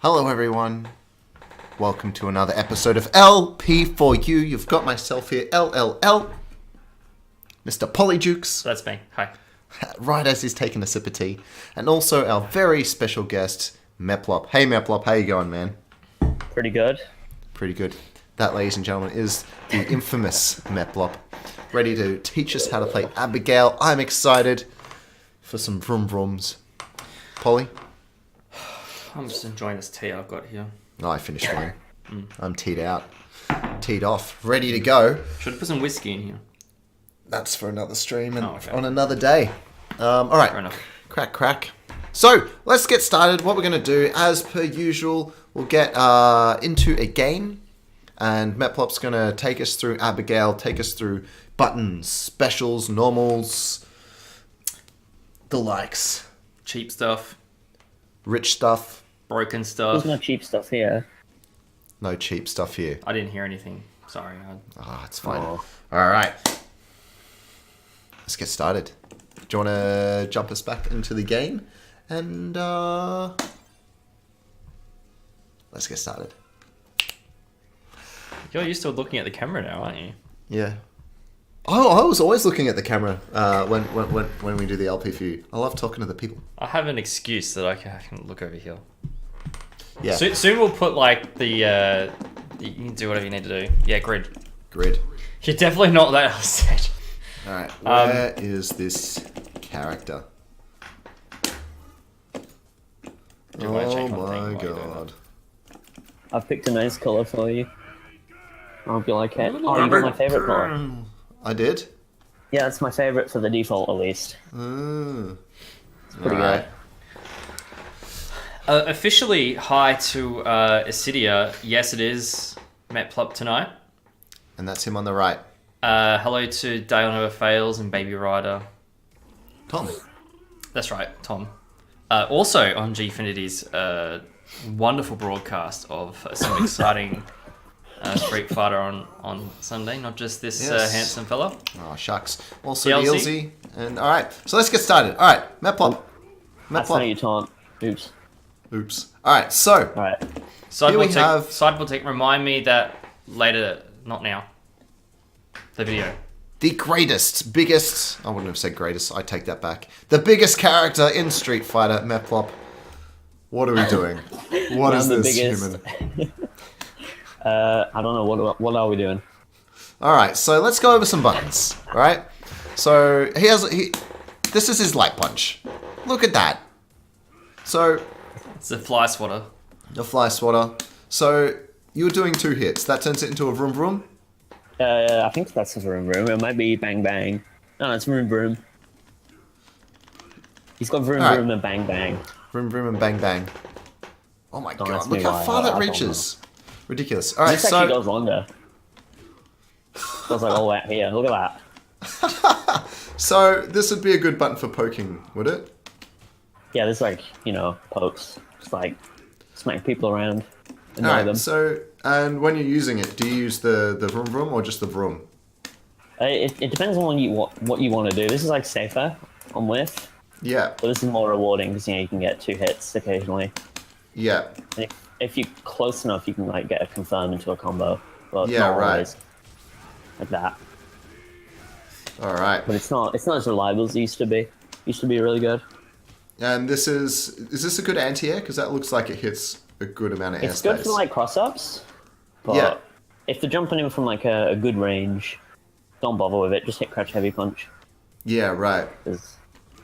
Hello everyone, welcome to another episode of LP4U. You've got myself here, LLL, Mr. Polydukes. That's me, hi. Right as he's taking a sip of tea. And also our very special guest, Mehplop. Hey Mehplop, how you going, man? Pretty good. Pretty good. That, ladies and gentlemen, is the infamous Mehplop, ready to teach us how to play Abigail. I'm excited for some Vroom Vrooms. Polly? I'm just enjoying this tea I've got here. Oh, I finished mine. I'm teed out. Teed off. Ready to go. Should have put some whiskey in here. That's for another stream and okay. on another day. Alright. Fair enough. Crack. So, let's get started. What we're going to do, as per usual, we'll get into a game. And Mehplop's going to take us through Abigail, take us through buttons, specials, normals, the likes. Cheap stuff, Rich stuff. broken There's stuff. no cheap stuff here. No cheap stuff here. I didn't hear anything. Sorry. It's fine. Oh. Alright. Let's get started. Do you want to jump us back into the game? And let's get started. You're used to looking at the camera now, aren't you? Yeah. Oh, I was always looking at the camera when we do the LP4U. I love talking to the people. I have an excuse that I can look over here. Yeah. Soon we'll put like the you can do whatever you need to do. Yeah, grid. Grid. You're definitely not that upset. Alright, where is this character? Do I check Oh my thing my while you're doing god. I've picked a nice colour for you. I hope you like it. Oh, you got my favourite colour. I did? Yeah, it's my favourite for the default, at least. It's pretty good. Officially, hi to Acidia. Yes, it is Mehplop tonight. And that's him on the right. Hello to Dale Never Fails and Baby Rider. Tom. That's right, Tom. Also on Gfinity's wonderful broadcast of some exciting Street Fighter on Sunday, not just this Yes. handsome fella. Oh, shucks. Also DLC. DLC. And alright, so let's get started. Alright, Mehplop. That's how you taunt. Oops. Oops. Alright, so Alright. Sideboard Tech, remind me that later, not now. The video. the greatest, biggest, I wouldn't have said greatest, I take that back. The biggest character in Street Fighter, Mehplop. What are we doing? What is the this biggest. human? I don't know, what are we doing? Alright, so let's go over some buttons, right? So, this is his light punch. Look at that. So, It's a fly swatter. the fly swatter. So, you're doing 2 hits. That turns it into a vroom vroom? I think that's a Vroom Vroom. It might be Bang Bang. No, it's Vroom Vroom. He's got Vroom Alright. Vroom and Bang Bang. Vroom vroom and bang bang. Oh my god, that's look me how lying. far I that don't reaches. Ridiculous. Alright, This actually so... goes longer. Goes like all the way out here. Look at that. So, this would be a good button for poking, would it? Yeah, this like, pokes. Just like smack people around. Annoy Alright, them. so, and when you're using it, do you use the vroom vroom or just the vroom? It depends on what you want to do. This is like safer on whiff, Yeah, but this is more rewarding because you can get 2 hits occasionally. yeah. And if you're close enough, you can like get a confirm into a combo. But Yeah, not right. always like that. Alright. But it's not as reliable as it used to be. It used to be really good. And is this a good anti-air? Because that looks like it hits a good amount of It's airspace. good for like cross-ups, but Yeah. if they're jumping in from like a good range, don't bother with it. Just hit crouch heavy punch. Yeah, right. This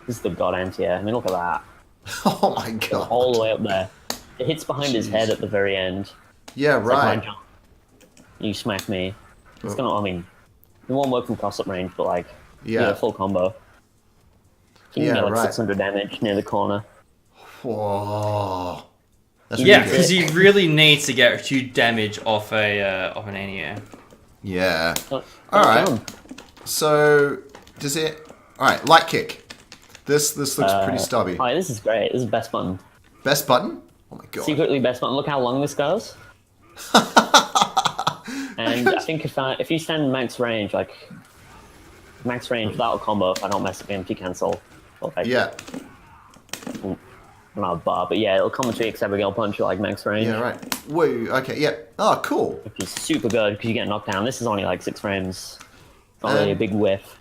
is the god anti-air. I mean, look at that. Oh my god. All the way up there. It hits behind his head at the very end. Yeah, It's like right. my jump. You smack me. It's Oh. gonna. I mean, it won't work from cross-up range, but like, you Yeah. get a full combo. You can Yeah, get like right. 600 damage near the corner. Whoa. That's Yeah, ridiculous. because he really needs to get huge damage off an anti-air. Yeah. Oh, Alright. done. So, does it... Alright, light kick. This looks pretty stubby. Oh, this is great. This is the best button. Best button? Oh my god. Secretly best button. Look how long this goes. And I think if you stand max range, like max range without a combo, if I don't mess up empty cancel. Okay. Yeah. not a bar, but yeah, it'll come into Abigail punch at like max range. Yeah, right. Woo. Okay. Yeah. Oh, cool. Which is super good because you get knocked down. This is only like 6 frames. It's not really a big whiff.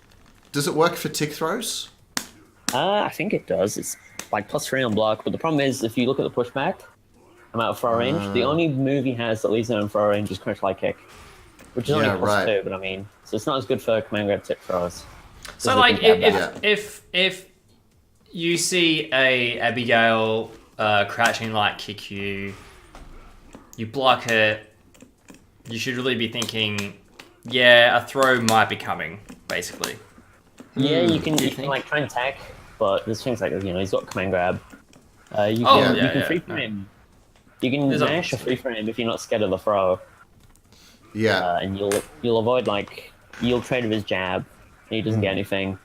Does it work for tick throws? I think it does. It's like +3 on block, but the problem is if you look at the pushback, I'm out of throw range. The only move he has that leaves him in throw range is crouch light kick, which is only +2. But I mean, so it's not as good for command grab tick throws. So like if you see a Abigail crouching light kick you, you block it, you should really be thinking, yeah, a throw might be coming, basically. Yeah, you can like try and attack, but there's things like, he's got command grab. You can free frame. You can mash a free frame if you're not scared of the throw. Yeah. And you'll avoid you'll trade with his jab, and he doesn't get anything.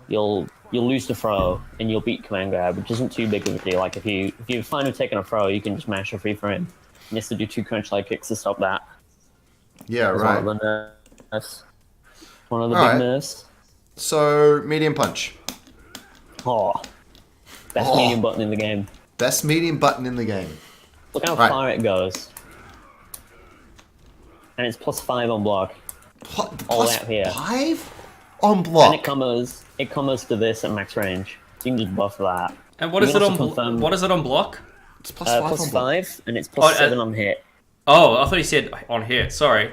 You'll lose the throw, and you'll beat command grab, which isn't too big of a deal. Like if you're fine with taking a throw, you can just mash a free frame. You have to do 2 crunch light kicks to stop that. Yeah, right. One of the big nerfs. So, medium punch. Best medium button in the game. Best medium button in the game. Look how far it goes. And it's +5 on block. All out here. 5 on block. And it comes to this at max range. So you can just buff that. And what is it on block? It's +5 on block. +5 and it's +7 on hit. Oh, I thought you said on hit. Sorry.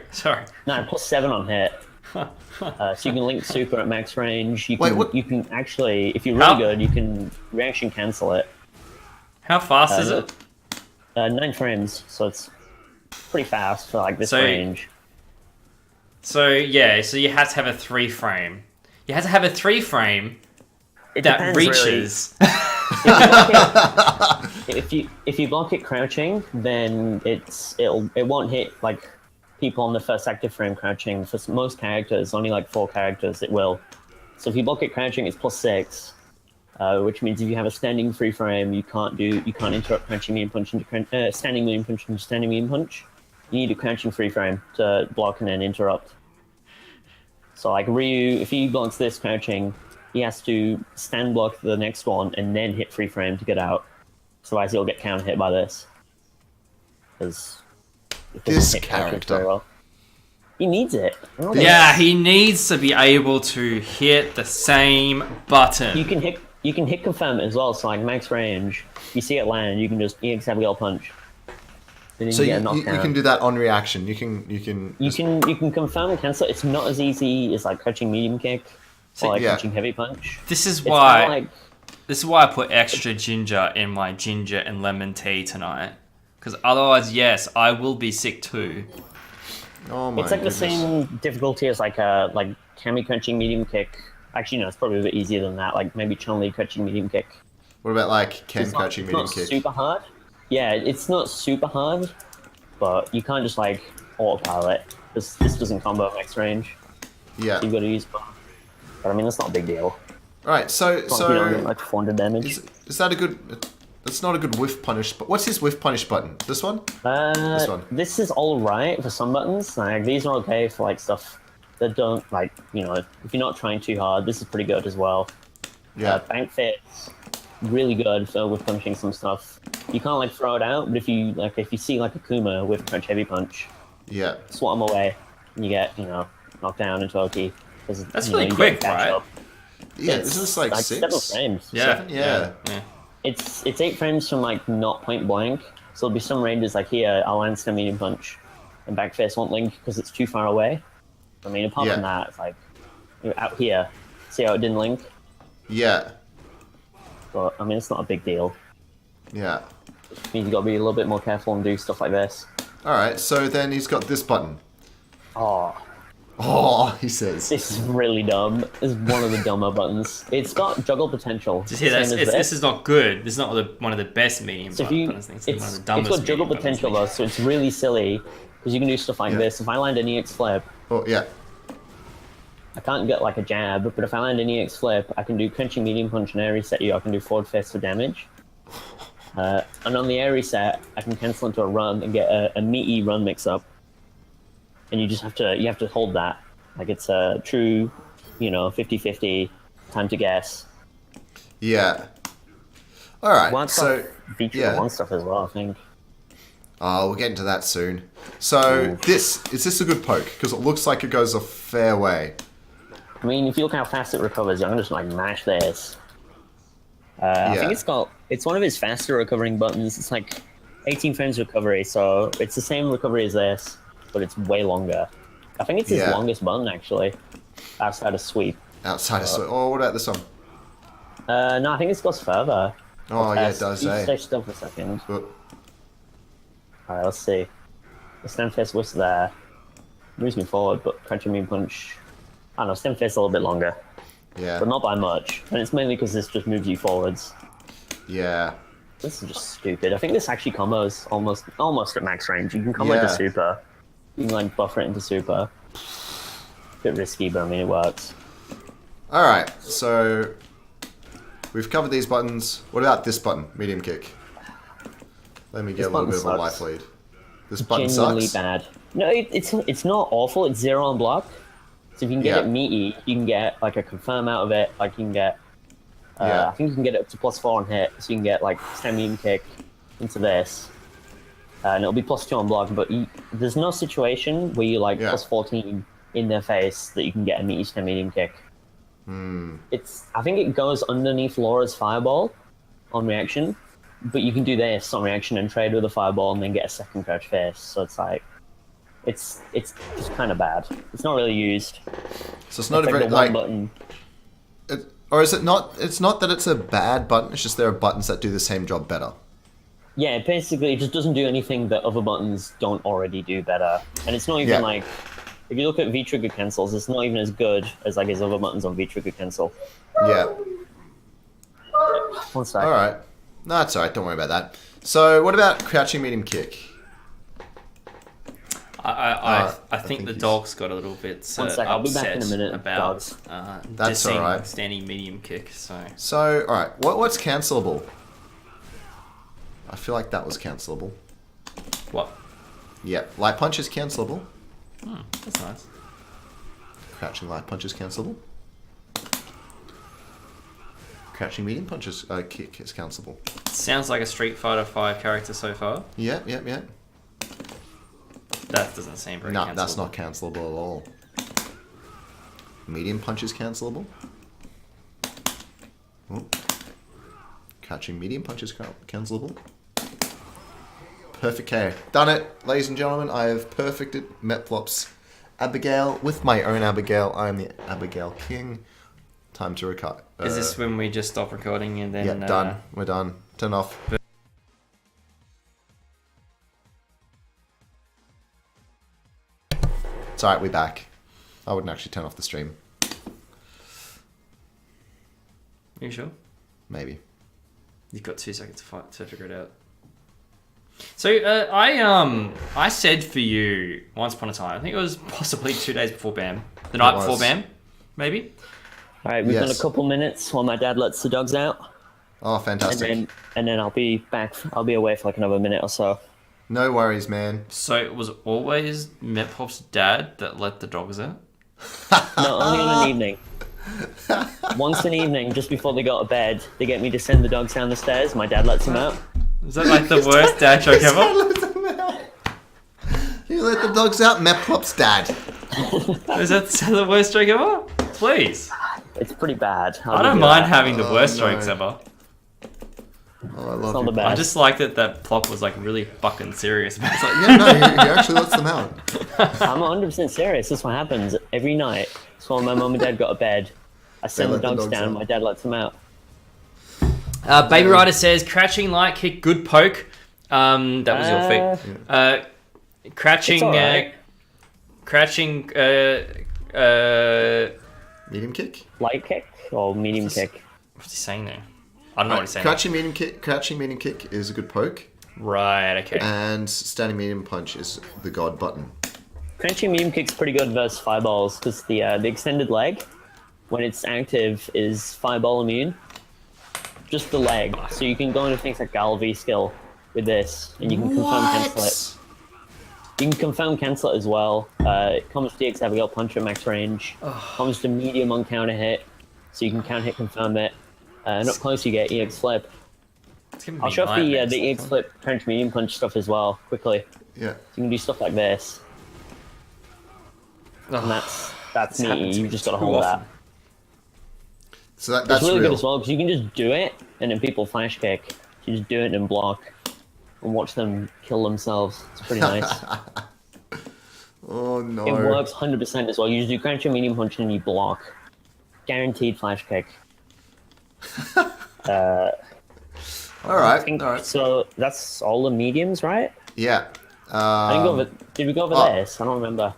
No, +7 on hit. So you can link super at max range. You can actually, if you're really good, you can reaction cancel it. How fast is it? 9 frames, so it's pretty fast for like this range. So yeah, so you have to have a 3 frame. You have to have a 3 frame that reaches. Really. If you block it crouching, then it won't hit like people on the first active frame crouching. For most characters, only like 4 characters, it will. So if you block it crouching, it's +6, which means if you have a standing free frame, you can't interrupt crouching medium punch into standing medium punch into standing medium punch. You need a crouching free frame to block and then interrupt. So like Ryu, if he blocks this crouching, he has to stand block the next one and then hit free frame to get out. Otherwise he'll get counter hit by this. Because this character. Well. He needs it. Yeah, he needs to be able to hit the same button. You can hit confirm as well, so like max range, you see it land, you can just EX Abigail punch. So you can do that on reaction. You can confirm and cancel. It's not as easy as like crouching medium kick or like crouching heavy punch. This is why I put extra ginger in my ginger and lemon tea tonight. Because otherwise, yes, I will be sick too. Oh my! It's like the same difficulty as like Cammy crouching medium kick. Actually, no, it's probably a bit easier than that. Like maybe Chun-Li crouching medium kick. What about like Ken crouching medium kick? It's not super hard. Yeah, it's not super hard, but you can't just like autopilot. This doesn't combo max range. Yeah. So you've got to use both. But I mean, that's not a big deal. Right. So you don't get like 400 damage. Is that a good? It's not a good whiff punish. But what's his whiff punish button? This one? This one. This is all right for some buttons. Like these are okay for like stuff that don't like if you're not trying too hard. This is pretty good as well. Yeah. Bank fits really good for whiff punching some stuff. You can't like throw it out, but if you see like a Kuma with crunch heavy punch, swat him away, and you get knocked down into OT. That's really quick, right? Yeah, this is like 6 7 frames. Yeah. 7? Yeah. It's 8 frames from like not point blank. So there'll be some ranges like here, I'll land stem medium punch, and back face won't link because it's too far away. I mean, apart from that, it's like out here. See how it didn't link? Yeah. But I mean, it's not a big deal. Yeah. It means you gotta be a little bit more careful and do stuff like this. All right. So then he's got this button. Oh, he says. This is really dumb. It's one of the dumber buttons. It's got juggle potential. Just hear this is not good. This is not one of the best medium buttons. It's one of the dumbest. It's got juggle potential though, so it's really silly because you can do stuff like this. If I land an EX flip, I can't get like a jab, but if I land an EX flip, I can do crunching medium punch and air reset you. I can do forward fist for damage. And on the air reset, I can cancel into a run and get a meaty run mix up. And you have to hold that. Like it's a true, 50-50 time to guess. Yeah. All right. One So stuff feature yeah. one stuff as well, I think. We'll get into that soon. So is this a good poke? Because it looks like it goes a fair way. I mean, if you look how fast it recovers, I'm gonna just like mash this. I think it's one of his faster recovering buttons. It's like 18 frames recovery, so it's the same recovery as this, but it's way longer. I think it's his longest button actually, outside of sweep. Outside of sweep. Oh, what about this one? No, I think it goes further. Oh yeah, it does. Stay still for a second. But, Alright, let's see. The stem fist was there. Moves me forward, but crunching mean punch. I don't know, stem fist a little bit longer. yeah. But not by much. And it's mainly because this just moves you forwards. Yeah. This is just stupid. I think this actually combos almost at max range. You can combo into super. You can like buffer it into super. Bit risky, but I mean it works. All right. So we've covered these buttons. What about this button? Medium kick. Let me get a little bit of a life lead. This button Genuinely sucks. bad. No, it's not awful. It's 0 on block. So if you can get it meaty, you can get like a confirm out of it. Like you can get, I think you can get it up to +4 on hit. So you can get like stem medium kick into this, and it'll be +2 on block. But there's no situation where you like +14 in their face that you can get a meaty stem medium kick. I think it goes underneath Laura's fireball on reaction, but you can do this on reaction and trade with a fireball and then get a second crouch face. So it's like, it's just kind of bad. It's not really used. So it's not a very one button. Or is it not? It's not that it's a bad button. It's just there are buttons that do the same job better. Yeah, basically it just doesn't do anything that other buttons don't already do better. And it's not even like, if you look at V-trigger cancels, it's not even as good as like his other buttons on V-trigger cancel. Yeah. One sec. All right. No, that's all right. Don't worry about that. So what about crouching medium kick? I think the dog's got a little bit I'll be back in a minute, about dogs. That's all right. Standing medium kick. So all right. What's cancelable? I feel like that was cancelable. What? Yeah, light punch is cancelable. That's nice. Crouching light punch is cancelable. Crouching medium punch is kick is cancelable. Sounds like a Street Fighter 5 character so far. Yeah. That doesn't seem very No, cancelable. that's not cancelable at all. Medium punch is cancelable. Oh. Catching medium punch is cancelable. Perfect KO. Done it, ladies and gentlemen. I have perfected Meplop's Abigail with my own Abigail. I am the Abigail King. Time to record. Is this when we just stop recording and then... Yeah, done. We're done. Turn off. It's alright, we're back. I wouldn't actually turn off the stream. Are you sure? Maybe. You've got 2 seconds to figure it out. So I said for you once upon a time, I think it was possibly 2 days before BAM, the night before BAM, maybe. All right, we've got a couple minutes while my dad lets the dogs out. Oh, fantastic. And then I'll be back. I'll be away for like another minute or so. No worries, man. So it was always Meplop's dad that let the dogs out? No, only on an evening. Once an evening, just before they go to bed, they get me to send the dogs down the stairs. My dad lets them out. Is that like the worst dad joke ever? You let the dogs out, Meplop's dad. Is that the worst joke ever? Please. It's pretty bad. I don't mind having the worst jokes ever. Oh, I love It's not you. the best. I just like that Plop was like really fucking serious about it. Yeah, no, he actually lets them out. I'm 100% serious. That's what happens every night. So when my mum and dad go to bed, I send the let the dogs dogs down. out. My dad lets them out. Baby Rider says, crouching light kick, good poke. That was your feat. Crouching, It's all right. crouching, Medium kick? Light kick or medium kick? what's he saying there? I don't know what he's saying. Crouching medium kick is a good poke. Right, okay. And standing medium punch is the god button. Crouching medium kick's pretty good versus fireballs because the extended leg, when it's active, is fireball immune. Just the leg. So you can go into things like Galvy skill with this, and you can confirm cancel it. You can confirm cancel it as well. It comes to DX Abigail punch at max range. Comes to medium on counter hit, so you can counter hit confirm it. And up close you get EX flip. giving I'll me show off the nightmares. EX flip, crouch, medium punch stuff as well quickly. Yeah. So you can do stuff like this, Ugh, and that's this me. happens to You me just gotta too hold often. that. So that's It's really real. good as well because you can just do it, and then people flash kick. You just do it and block, and watch them kill themselves. It's pretty nice. Oh no. It works 100% as well. You just do crouch and medium punch and you block. Guaranteed flash kick. All right. All right. So that's all the mediums, right? Yeah. I didn't go over, did we go over oh. this? I don't remember.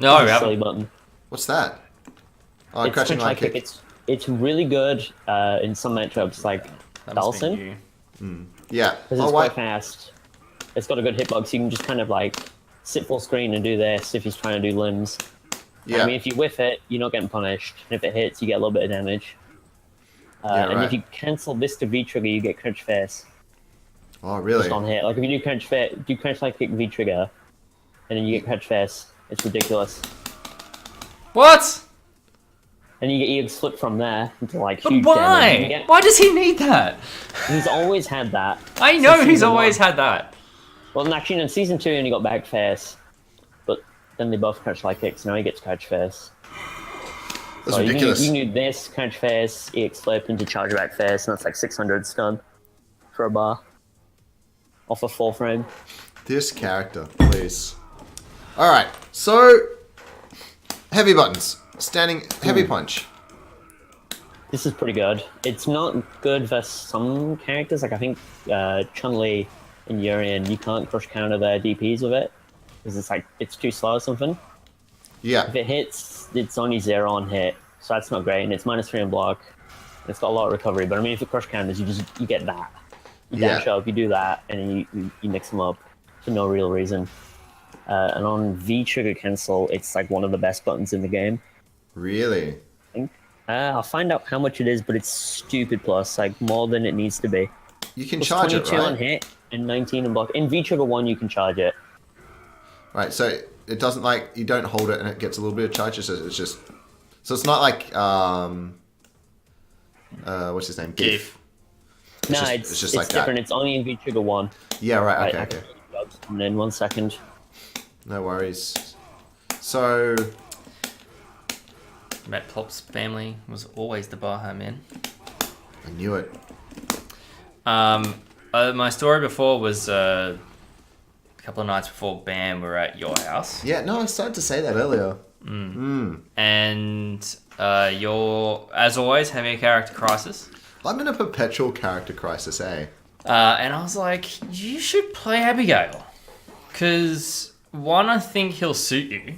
No, we It's a silly haven't. button. What's that? Oh, It's crouching crouch light kick. It's really good in some matchups like That must be Dalsin, you. Yeah. because it's quite fast. It's got a good hitbox, so you can just kind of like sit full screen and do this if he's trying to do limbs. Yeah. I mean, if you whiff it, you're not getting punished. And if it hits, you get a little bit of damage. Yeah, And right. if you cancel this to V trigger, you get crouch face Oh, really? just on hit. Like if you do crouch light kick V trigger, and then you get crouch face, it's ridiculous. What? And you get EX flip from there into like But huge damage. You why? can get- Why does he need that? He's always had that. I know Since he's season always one. had that. Well, actually, in season 2, he only got back face, but then they both crouch light kicks. Now he gets crouch face. That's So ridiculous. You can do this crouch face, EX flip into charge back face, and that's like 600 stun for a bar off a full frame. This character, please. All right. So heavy buttons. Standing heavy punch. This is pretty good. It's not good versus some characters. Like I think Chun-Li and Urien, you can't crush counter their DPs with it because it's like it's too slow or something. Yeah. If it hits, it's only 0 on hit, so that's not great, and it's -3 on block. It's got a lot of recovery, but I mean, if it crush counters, you get that. You dash Yeah. up, you do that, and then you mix them up for no real reason. And on V trigger cancel, it's like one of the best buttons in the game. Really? I think. I'll find out how much it is, but it's stupid plus, like more than it needs to be. You can Plus charge it, 22 on right? hit and 19 on block. In V trigger 1, you can charge it. Right. So it doesn't like you don't hold it and it gets a little bit of charge. It's just. So it's not like what's his name? Gif. No, just- it's it's just like that. different. It's only in V trigger 1. Yeah. Right. Right, Okay. Okay. And then 1 second. No worries. So Mehplop's family was always the Baja man. I knew it. My story before was a couple of nights before BAM we were at your house. Yeah. No, I started to say that earlier. And you're, as always, having a character crisis. I'm in a perpetual character crisis, eh? And I was like, you should play Abigail. Because, one, I think he'll suit you.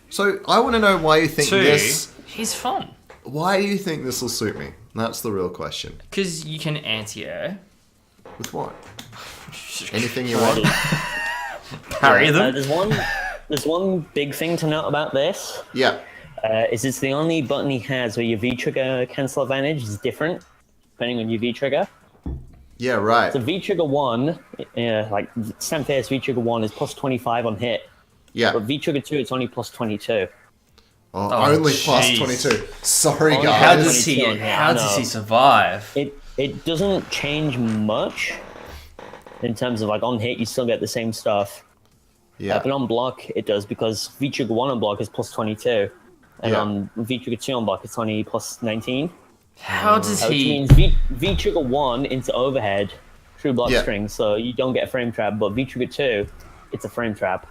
So I want to know why you think 2, this. he's fun. Why do you think this will suit me? That's the real question. Because you can anti-air. With what? Anything you want? Parry them. There's one big thing to note about this. Yeah. Is it's the only button he has where your V trigger cancel advantage is different depending on your V trigger. Yeah. Right. So V trigger 1, like Stand Fierce V trigger 1 is plus 25 on hit, Yeah. but V trigger 2 it's only plus 22. Oh, only plus jeez. 22. Sorry, Only How guys. does he? on hit, How I does he know. survive? It doesn't change much in terms of like on hit you still get the same stuff. Yeah. But on block it does because V trigger 1 on block is plus 22, and Yeah. on V trigger 2 on block it's only plus 19. How does Which he? means V trigger 1 into overhead, true block Yeah. string, so you don't get a frame trap, but V trigger 2, it's a frame trap.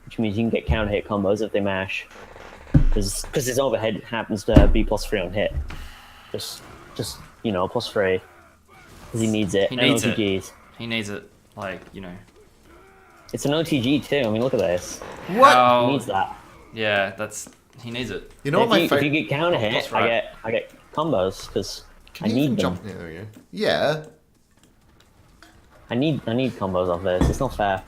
Which means you can get counter hit combos if they mash. Because his overhead happens to be +3 on hit. Just +3. Because he needs it. He and needs it. OTGs. He needs it. Like, you know. It's an OTG too. I mean, look at this. What? How- He needs that. Yeah, he needs it. You know what my If you favorite? get counter hit, That's right. I get combos because I Can you even need them. jump? Yeah, there we go. Yeah. I need combos off this. It's not fair.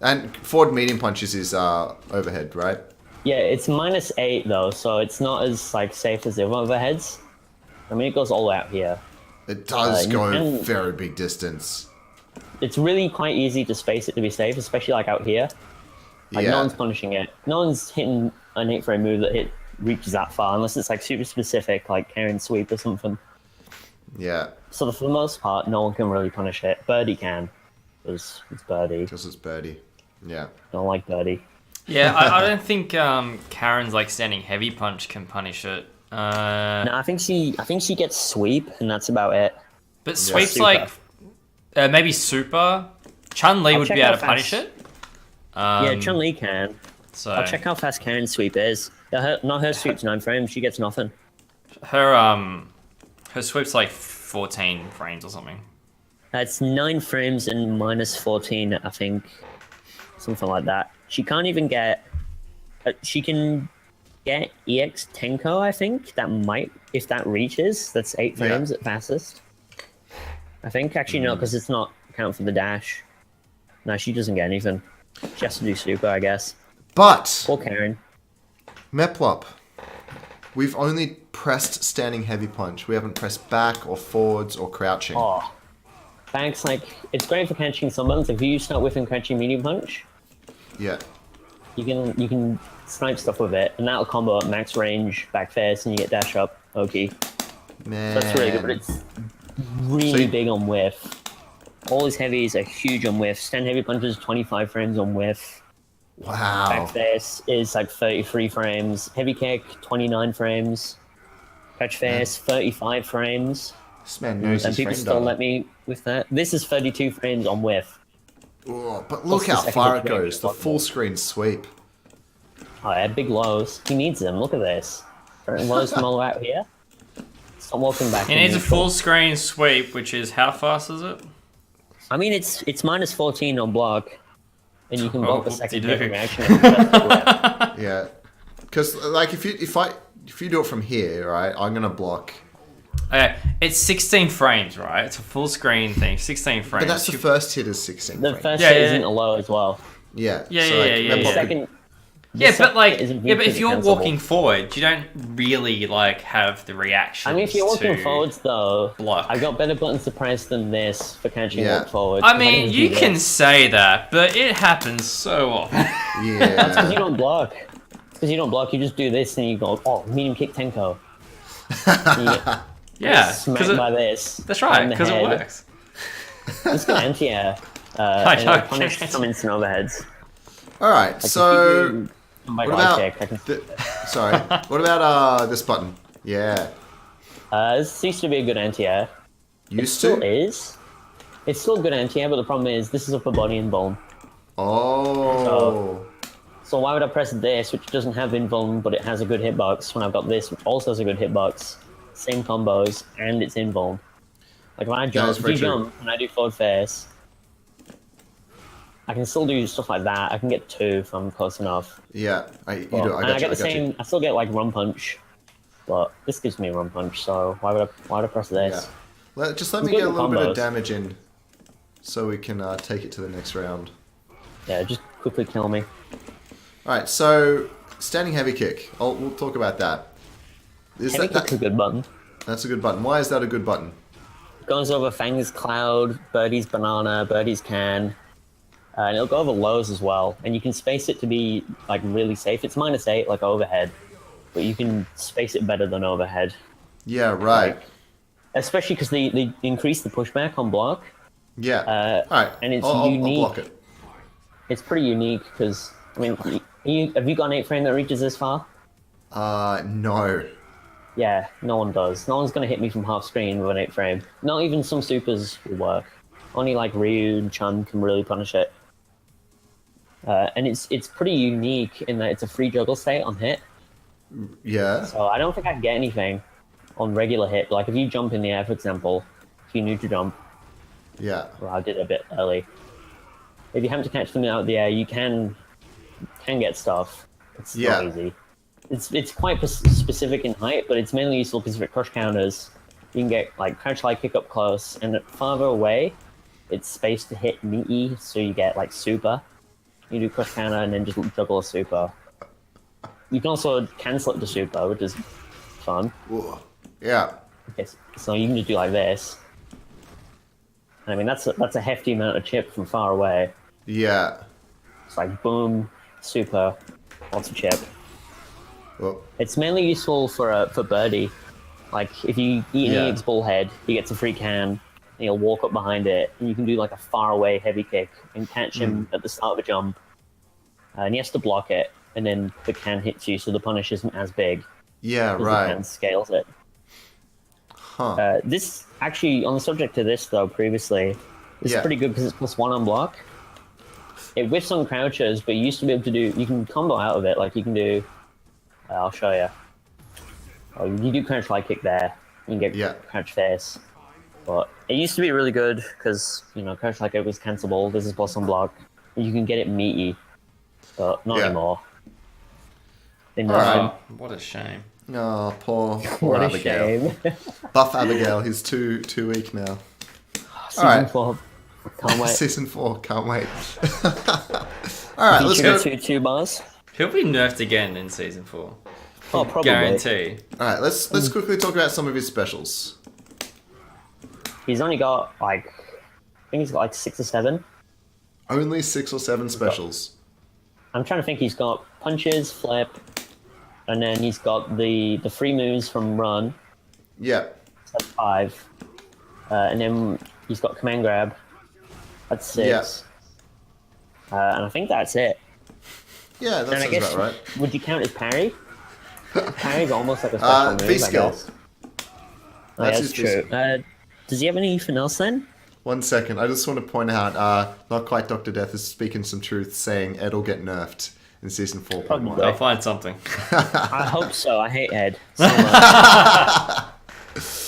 And forward medium punches is overhead, right? Yeah, it's -8 though, so it's not as like safe as the other overheads. I mean, it goes all out here. It does You go a can- very big distance. It's really quite easy to space it to be safe, especially like out here. Like Yeah. no one's punishing it. No one's hitting an 8-frame move that reaches that far, unless it's like super specific, like Karen sweep or something. Yeah, So for the most part, no one can really punish it. Birdie can, because it's Birdie. because it's birdie. Yeah. Don't like Birdie. Yeah, I don't think Karen's like standing heavy punch can punish it. No, I think she gets sweep, and that's about it. But sweep's Super. like maybe super. Chun-Li I'll would check be able how to punish fast- it. Yeah, Chun-Li can. So I'll check how fast Karen's sweep is. Her sweep's 9 frames. She gets nothing. her sweep's like 14 frames or something. It's 9 frames and minus 14, I think. Something like that. She can't even get... she can get EX Tenko, I think. That might... If that reaches, that's 8 frames at fastest. I think. Actually, no, because it's not count for the dash. No, she doesn't get anything. She has to do super, I guess. But Or Karen. Mehplop, we've only pressed standing heavy punch. We haven't pressed back or forwards or crouching. Oh. Thanks, like, it's great for catching summons. If you start with crouching medium punch, Yeah. you can snipe stuff with it, and that'll combo at max range, back face, and you get dash up. Okay. Man. That's really good, but it's really big on whiff. All his heavies are huge on whiff. Stand heavy punches 25 frames on whiff. Wow. Back face is like 33 frames. Heavy kick 29 frames. Catch face 35 frames. This man knows And his people frame still data. let me with that. This is 32 frames on whiff. Oh, but look Plus the how second far it frame goes. is The possible. full screen sweep. Oh, yeah, big lows. He needs them. Look at this. Lows from all out here. Stop walking back. He needs a full screen sweep, which is how fast is it? I mean, it's minus 14 on block, and you can block the second whoop-de-doo. hit reaction. Yeah. Yeah. Because like if you do it from here, right? I'm gonna block. Okay, it's 16 frames, right? It's a full screen thing, 16 frames. But that's the first hit is 16. The frames. first Yeah, hit yeah, isn't yeah. a low as well. Yeah. Yeah, so, yeah, like, yeah, Mehplop The yeah. could- second. Yeah, but like, isn't yeah, but if you're defensible. walking forward, you don't really like have the reaction. I mean, if you're walking to... forwards, though, block. I've got better buttons to press than this for catching Yeah. walk forward. I mean, you can Because say that, but it happens so often. you Yeah. don't block. Because you don't block, you just do this and you go, oh, medium kick Tenko. You get Yeah, smacked because by this. that's right, on the because it head. works. It's good anti-air. I And know. it'll punish some instant overheads. All right. Like, if So you do my what right about? kick, I can... Sorry. What about this button? Yeah. This used to be a good anti-air. It Used still to. is. It's still good anti-air, but the problem is this is upper body and bone. Oh. So why would I press this, which doesn't have invuln, but it has a good hitbox, when I've got this, which also has a good hitbox, same combos, and it's invuln? Like when I jump, that's if very you true. jump and I do forward face, I can still do stuff like that. I can get 2 if I'm close enough. Yeah. I Well, got and you. I get the got you. same. I still get like run punch, but this gives me run punch. So why would I press this? Yeah. Just let It's me good get a with little bit of combos. damage in, so we can take it to the next round. Yeah, just quickly kill me. All right. So standing heavy kick. We'll talk about that. Is Heavy that kick's a good button. that's a good button? Why is that a good button? Goes over Fang's Cloud, Birdie's Banana, Birdie's Can, and it'll go over lows as well. And you can space it to be like really safe. It's -8 like overhead, but you can space it better than overhead. Yeah. Right. Especially because they increase the pushback on block. Yeah. All right. and it's I'll unique. block it. It's pretty unique because I mean, have you got an 8 frame that reaches this far? No. Yeah, no one does. No one's gonna hit me from half screen with an 8 frame. Not even some supers will work. Only like Ryu and Chun can really punish it. And it's pretty unique in that it's a free juggle state on hit. Yeah. So I don't think I can get anything on regular hit. Like if you jump in the air, for example, if you need to jump, Yeah. well, I did it a bit early. If you happen to catch them out of the air, you can get stuff. It's Yeah. not easy. It's quite specific in height, but it's mainly useful because of crush counters. You can get like crouch light kick up close, and farther away, it's spaced to hit meaty, so you get like super. You do crush counter and then just juggle a super. You can also cancel it to super, which is fun. Ooh. Yeah. Okay, so you can just do like this. I mean, that's a hefty amount of chip from far away. Yeah. It's like boom, super, lots of chip. Well, It's mainly useful for Birdie Like, if you eat an EX bullhead, he gets a free can, and he'll walk up behind it, and you can do like a far away heavy kick and catch him at the start of a jump. And he has to block it, and then the can hits you, so the punish isn't as big. Yeah, The right. can scales it. Huh. This, actually, on the subject of this, though, previously, this is pretty good because it's +1 on block. It whiffs on crouches, but you used to be able to do... You can combo out of it, like you can do... I'll show you. Oh, you do crouch light kick there. You can get crouch face. But it used to be really good because, you know, crouch light kick was cancelable. This is +1 block. You can get it meaty, but not anymore. Oh, what a shame. Oh, poor What a Abigail. shame. Buff Abigail, he's too weak now. Season 4. Can't wait. Season 4, can't wait. Alright, let's go. 2 bars. He'll be nerfed again in Season 4. Oh, probably. Guarantee. Alright, let's quickly talk about some of his specials. He's only got, like... I think he's got, like, 6 or 7. Only 6 or 7 specials. I'm trying to think. He's got punches, flip, and then he's got the free moves from run. Yeah. That's 5. And then he's got command grab. That's 6. And I think that's it. Yeah, that sounds about right. Would you count as parry? Parry's almost like a special move, V-skill. I guess. Oh, yeah, that's true. Does he have anything else then? 1 second, I just want to point out, Not Quite Dr. Death is speaking some truth, saying Ed will get nerfed in Season 4.1. I'll find something. I hope so. I hate Ed so much.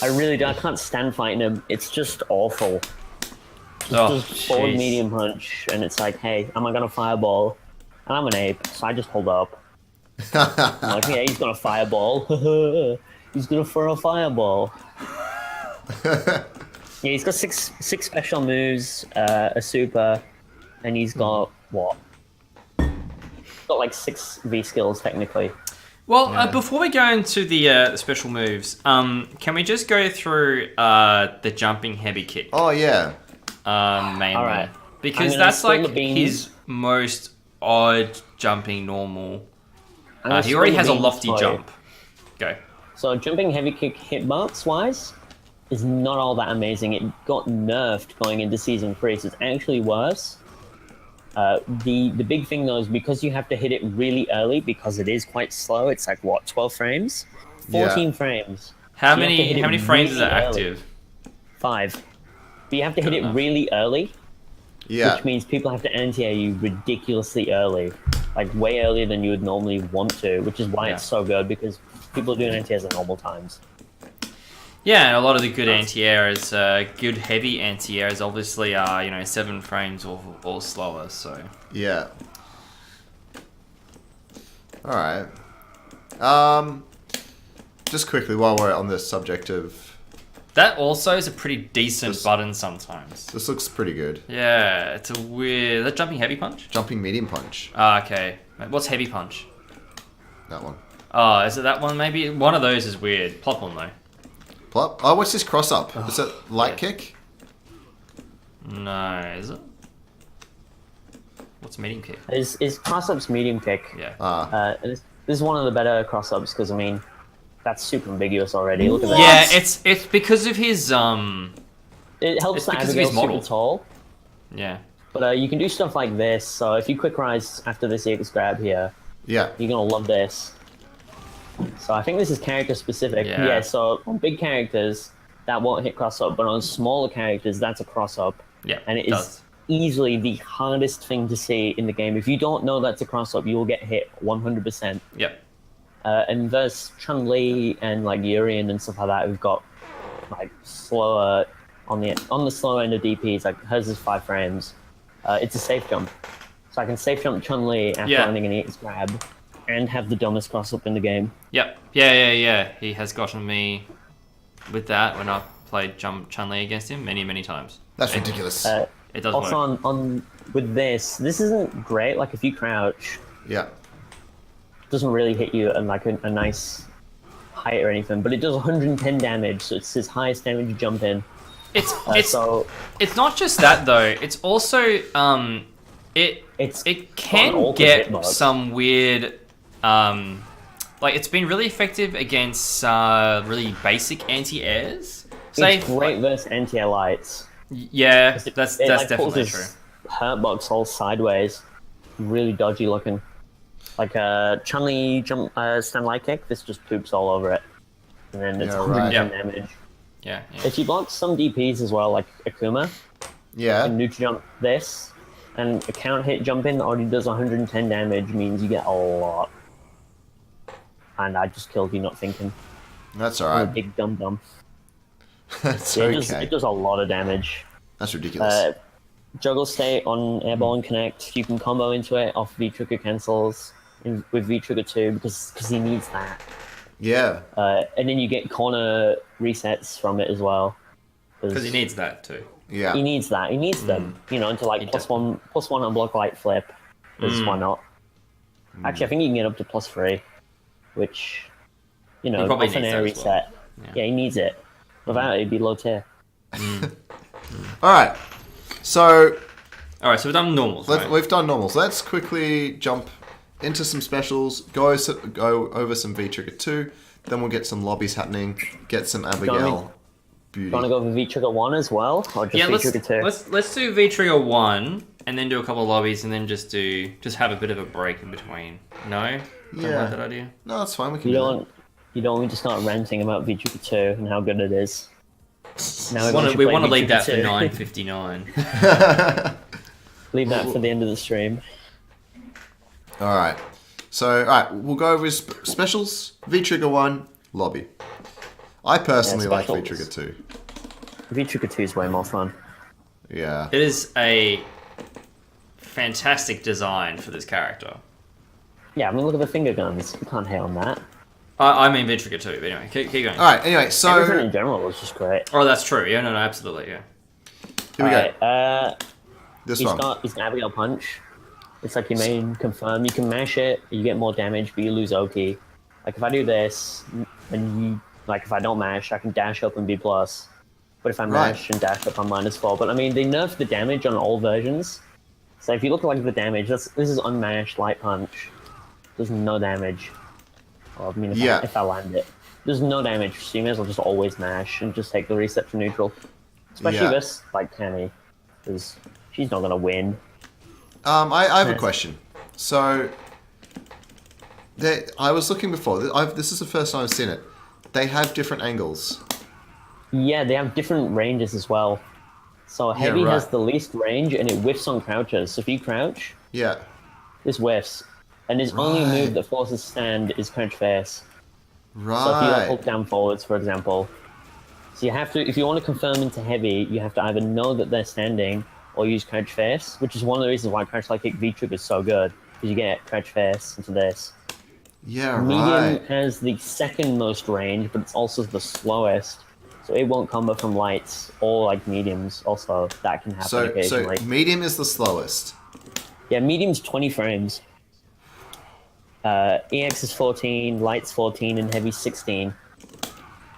I really do. I can't stand fighting him. It's just awful. Just forward medium punch, and it's like, hey, am I gonna fireball? And I'm an ape, so I just hold up. I'm like, yeah, he's gonna fireball. He's gonna throw a fireball. Yeah, he's got six special moves, a super, and he's got what? He's got like 6 V skills technically. Well, before we go into the special moves, can we just go through the jumping heavy kick? Oh yeah. Mainly. All right. Because that's like his most odd jumping normal. He already has a lofty jump. Go. So jumping heavy kick hitbox wise is not all that amazing. It got nerfed going into Season 3, so it's actually worse. The big thing though is because you have to hit it really early because it is quite slow. It's like what, 12 frames? 14 frames. How many frames is it active? 5. But you have to hit it really early. Yeah. Which means people have to anti-air you ridiculously early. Like way earlier than you would normally want to, which is why it's so good because people are doing anti-airs at normal times. Yeah, and a lot of the good anti-airs, good heavy anti-airs obviously are, 7 frames or slower, so... Yeah. Alright. Just quickly, while we're on this subject of... That also is a pretty decent button sometimes. This looks pretty good. Yeah, it's a weird... Is that jumping heavy punch? Jumping medium punch. Okay. What's heavy punch? That one. Oh, is it that one maybe? One of those is weird. Plop one though. Plop? Oh, what's this cross up? Is it light kick? No, is it? What's medium kick? Is cross up's medium kick. Yeah. This is one of the better cross ups because I mean that's super ambiguous already. Look at that. Yeah, it's because of his It helps that Abigail's super tall. Yeah. But you can do stuff like this. So if you quick rise after this EX grab here, you're gonna love this. So I think this is character specific. Yeah. So on big characters that won't hit cross up, but on smaller characters that's a cross up. Yeah. And it is easily the hardest thing to see in the game. If you don't know that's a cross up, you will get hit 100%. Yep. And versus Chun-Li and like Urian and stuff like that, we've got like slower on the slower end of DPs. Like hers is 5 frames. It's a safe jump, so I can safe jump Chun-Li after landing an EX grab, and have the dumbest cross up in the game. Yep. Yeah. He has gotten me with that when I played Chun-Li against him many times. That's ridiculous. It does also work. on with this isn't great. Like if you crouch, it doesn't really hit you at like a nice height or anything, but it does 110 damage, so it's his highest damage jump in. It's not just that though. It's also it can get some weird like it's been really effective against really basic anti-airs. Say, It's great versus anti-air lights. Yeah, It, that's like, definitely pulls true. his hurt box all sideways. Really dodgy looking. Like a Chun-Li jump stand light kick, this just poops all over it. And then it's Yeah, 110 right. damage. Yeah. If you block some DPs as well, like Akuma, Yeah. and neutral jump this, and a count hit jump in that already does 110 damage means you get a lot. And I just killed you not thinking. That's I'm a alright. big dum-dum. That's Yeah, okay. it does a lot of damage. That's ridiculous. Juggle state on airball and connect. You can combo into it off V trigger cancels with V trigger 2 because he needs that. Yeah. And then you get corner resets from it as well. Because he needs that too. Yeah. He needs that. He needs them. You know, into like He plus one on block light flip. Because why not? Actually, I think you can get up to +3, which, you know, He probably off an needs air that as reset. well. Yeah, he needs it. Without it, it'd be low tier. Alright. So Alright, so we've done normals, right? we've done normals. Let's quickly jump into some specials, go over some V-Trigger 2, then we'll get some lobbies happening, get some Abigail beauty. You want to go for V trigger 1 as well, or just Yeah, V trigger 2? let's do V Trigger 1 and then do a couple of lobbies and then just have a bit of a break in between. No? Don't Yeah. like that idea? No, that's fine. We can You do don't. You don't want me to start ranting about V trigger 2 and how good it is. Now We want to play leave that for V-Trigger 2. 9:59. Leave that for the end of the stream. that. Alright. So, alright, we'll go over specials. V-Trigger 1, lobby. I personally like specials. V-Trigger 2. V trigger 2 is way more fun. Yeah. It is a fantastic design for this character. Yeah, I mean, look at the finger guns. You can't hate on that. I mean V Trigger 2, but anyway, keep going. Alright, anyway, so Everything in general is just great. Oh, that's true. Yeah, no, absolutely, yeah. here we go. Alright, This one. he's an Abigail punch. It's like your main confirm. You can mash it, you get more damage, but you lose Oki. Like if I do this, and you like if I don't mash, I can dash up and be plus. But if I mash and dash up, I'm -4. But I mean, they nerfed the damage on all versions. So if you look at like the damage, this is unmashed light punch. There's no damage. Well, I mean, if I land it, there's no damage. So you may as well just always mash and just take the reset to neutral. Especially this like Cammy, because she's not gonna win. I have a question. So, I was looking before. This is the first time I've seen it. They have different angles. Yeah, they have different ranges as well. So heavy right. has the least range and it whiffs on crouches. So if you crouch, Yeah. this whiffs. And his only Right. move that forces stand is crouch face. Right. So if you like, hold down forwards, for example. So you have to, if you want to confirm into heavy, you have to either know that they're standing or use crouch face, which is one of the reasons why crouch light kick V-trigger is so good. Because you get crouch face into this. Yeah, Medium right. has the second most range, but it's also the slowest. So it won't combo from lights or like mediums. Also, that can happen So occasionally. medium is the slowest. Yeah, medium's 20 frames. EX is 14, light's 14, and heavy's 16.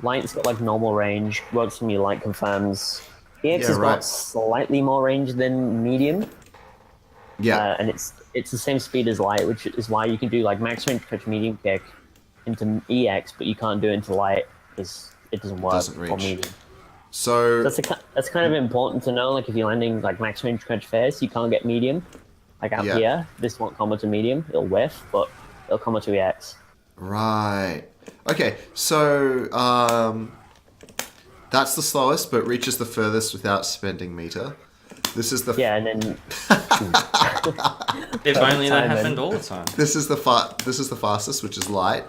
Light's got like normal range, works when you light confirms. EX Yeah, has right. got slightly more range than medium, Yeah. and it's the same speed as light, which is why you can do like max range catch medium kick into EX, but you can't do it into light because it doesn't work Doesn't on reach. medium. So That's kind of important to know. Like if you're landing like max range crunch face, you can't get medium. Like out Yeah. here, this won't combo to medium. It'll whiff, but it'll combo to EX. right. Okay. So that's the slowest, but reaches the furthest without spending meter. This is the Yeah, and then If only that timing. happened all the time. This is the fastest, which is light.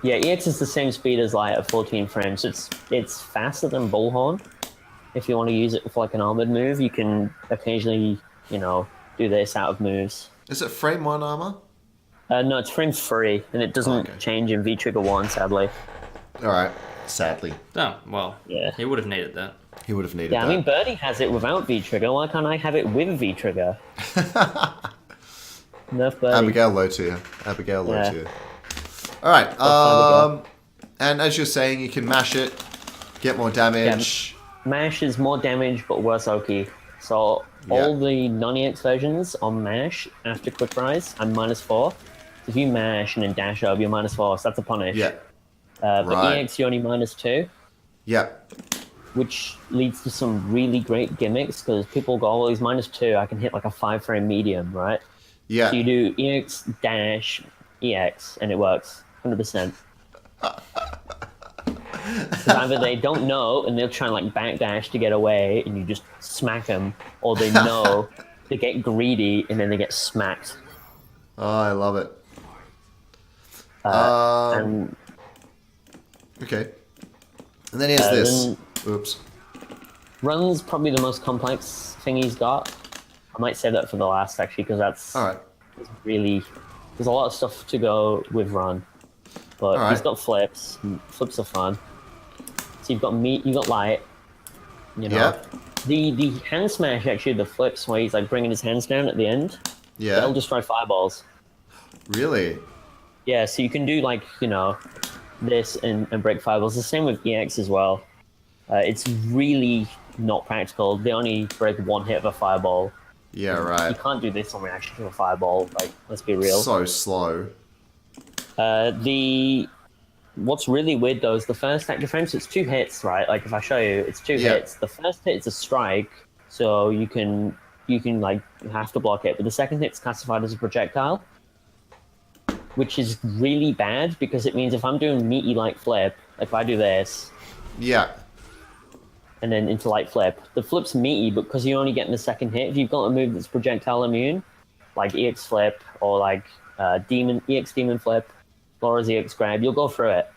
yeah, EX is the same speed as light at 14 frames. So it's faster than Bullhorn. If you want to use it for like an armored move, you can occasionally, do this out of moves. Is it frame 1 armor? No, it's frame 3, and it doesn't Okay. change in V-Trigger 1, sadly. All right. Sadly, Oh, well, Yeah. he would have needed that. he would have needed Yeah, that. I mean, Birdie has it without V-Trigger. Why can't I have it with V-Trigger? Nerf Birdie. Abigail low tier. Abigail low Yeah. tier. All right. Abigail. And as you're saying, you can mash it, get more damage. Mash is more damage, but worse Oki. So all the non-EX versions on Mash after Quick Rise, I'm -4. If you mash and then dash up, you're -4, so that's a punish. Yeah. But Right. EX, you're only -2, Yeah. which leads to some really great gimmicks, because people go, oh, he's -2, I can hit like a 5-frame medium, right? Yeah. So you do EX dash EX, and it works 100%. Because either they don't know and they'll try and like backdash to get away, and you just smack them, or they know they get greedy and then they get smacked. Oh, I love it. And Okay. And then here's this. then- Oops. run's probably the most complex thing he's got. I might say that for the last, actually, because that's All right. really, there's a lot of stuff to go with run. But All he's right. got flips. Flips are fun. So you've got meat, you've got light. You know, Yeah. the hand smash, actually, the flips where he's like bringing his hands down at the end. Yeah. They'll destroy fireballs. Really? Yeah, so you can do like, you know, this and break fireballs. The same with EX as well. It's really not practical. They only break one hit of a fireball. Yeah. You Right. can't do this on reaction to a fireball. Like, let's be real. So slow. What's really weird though is the first active frame. So it's 2 hits, right? Like if I show you, it's 2 Yeah. hits. The first hit is a strike, so you can like you have to block it. But the second hit's classified as a projectile, which is really bad because it means if I'm doing meaty light flip, if I do this Yeah. and then into light flip, the flip's meaty, but because you're only getting the second hit, if you've got a move that's projectile immune, like EX flip or like EX demon flip, Laura's EX grab, you'll go through it.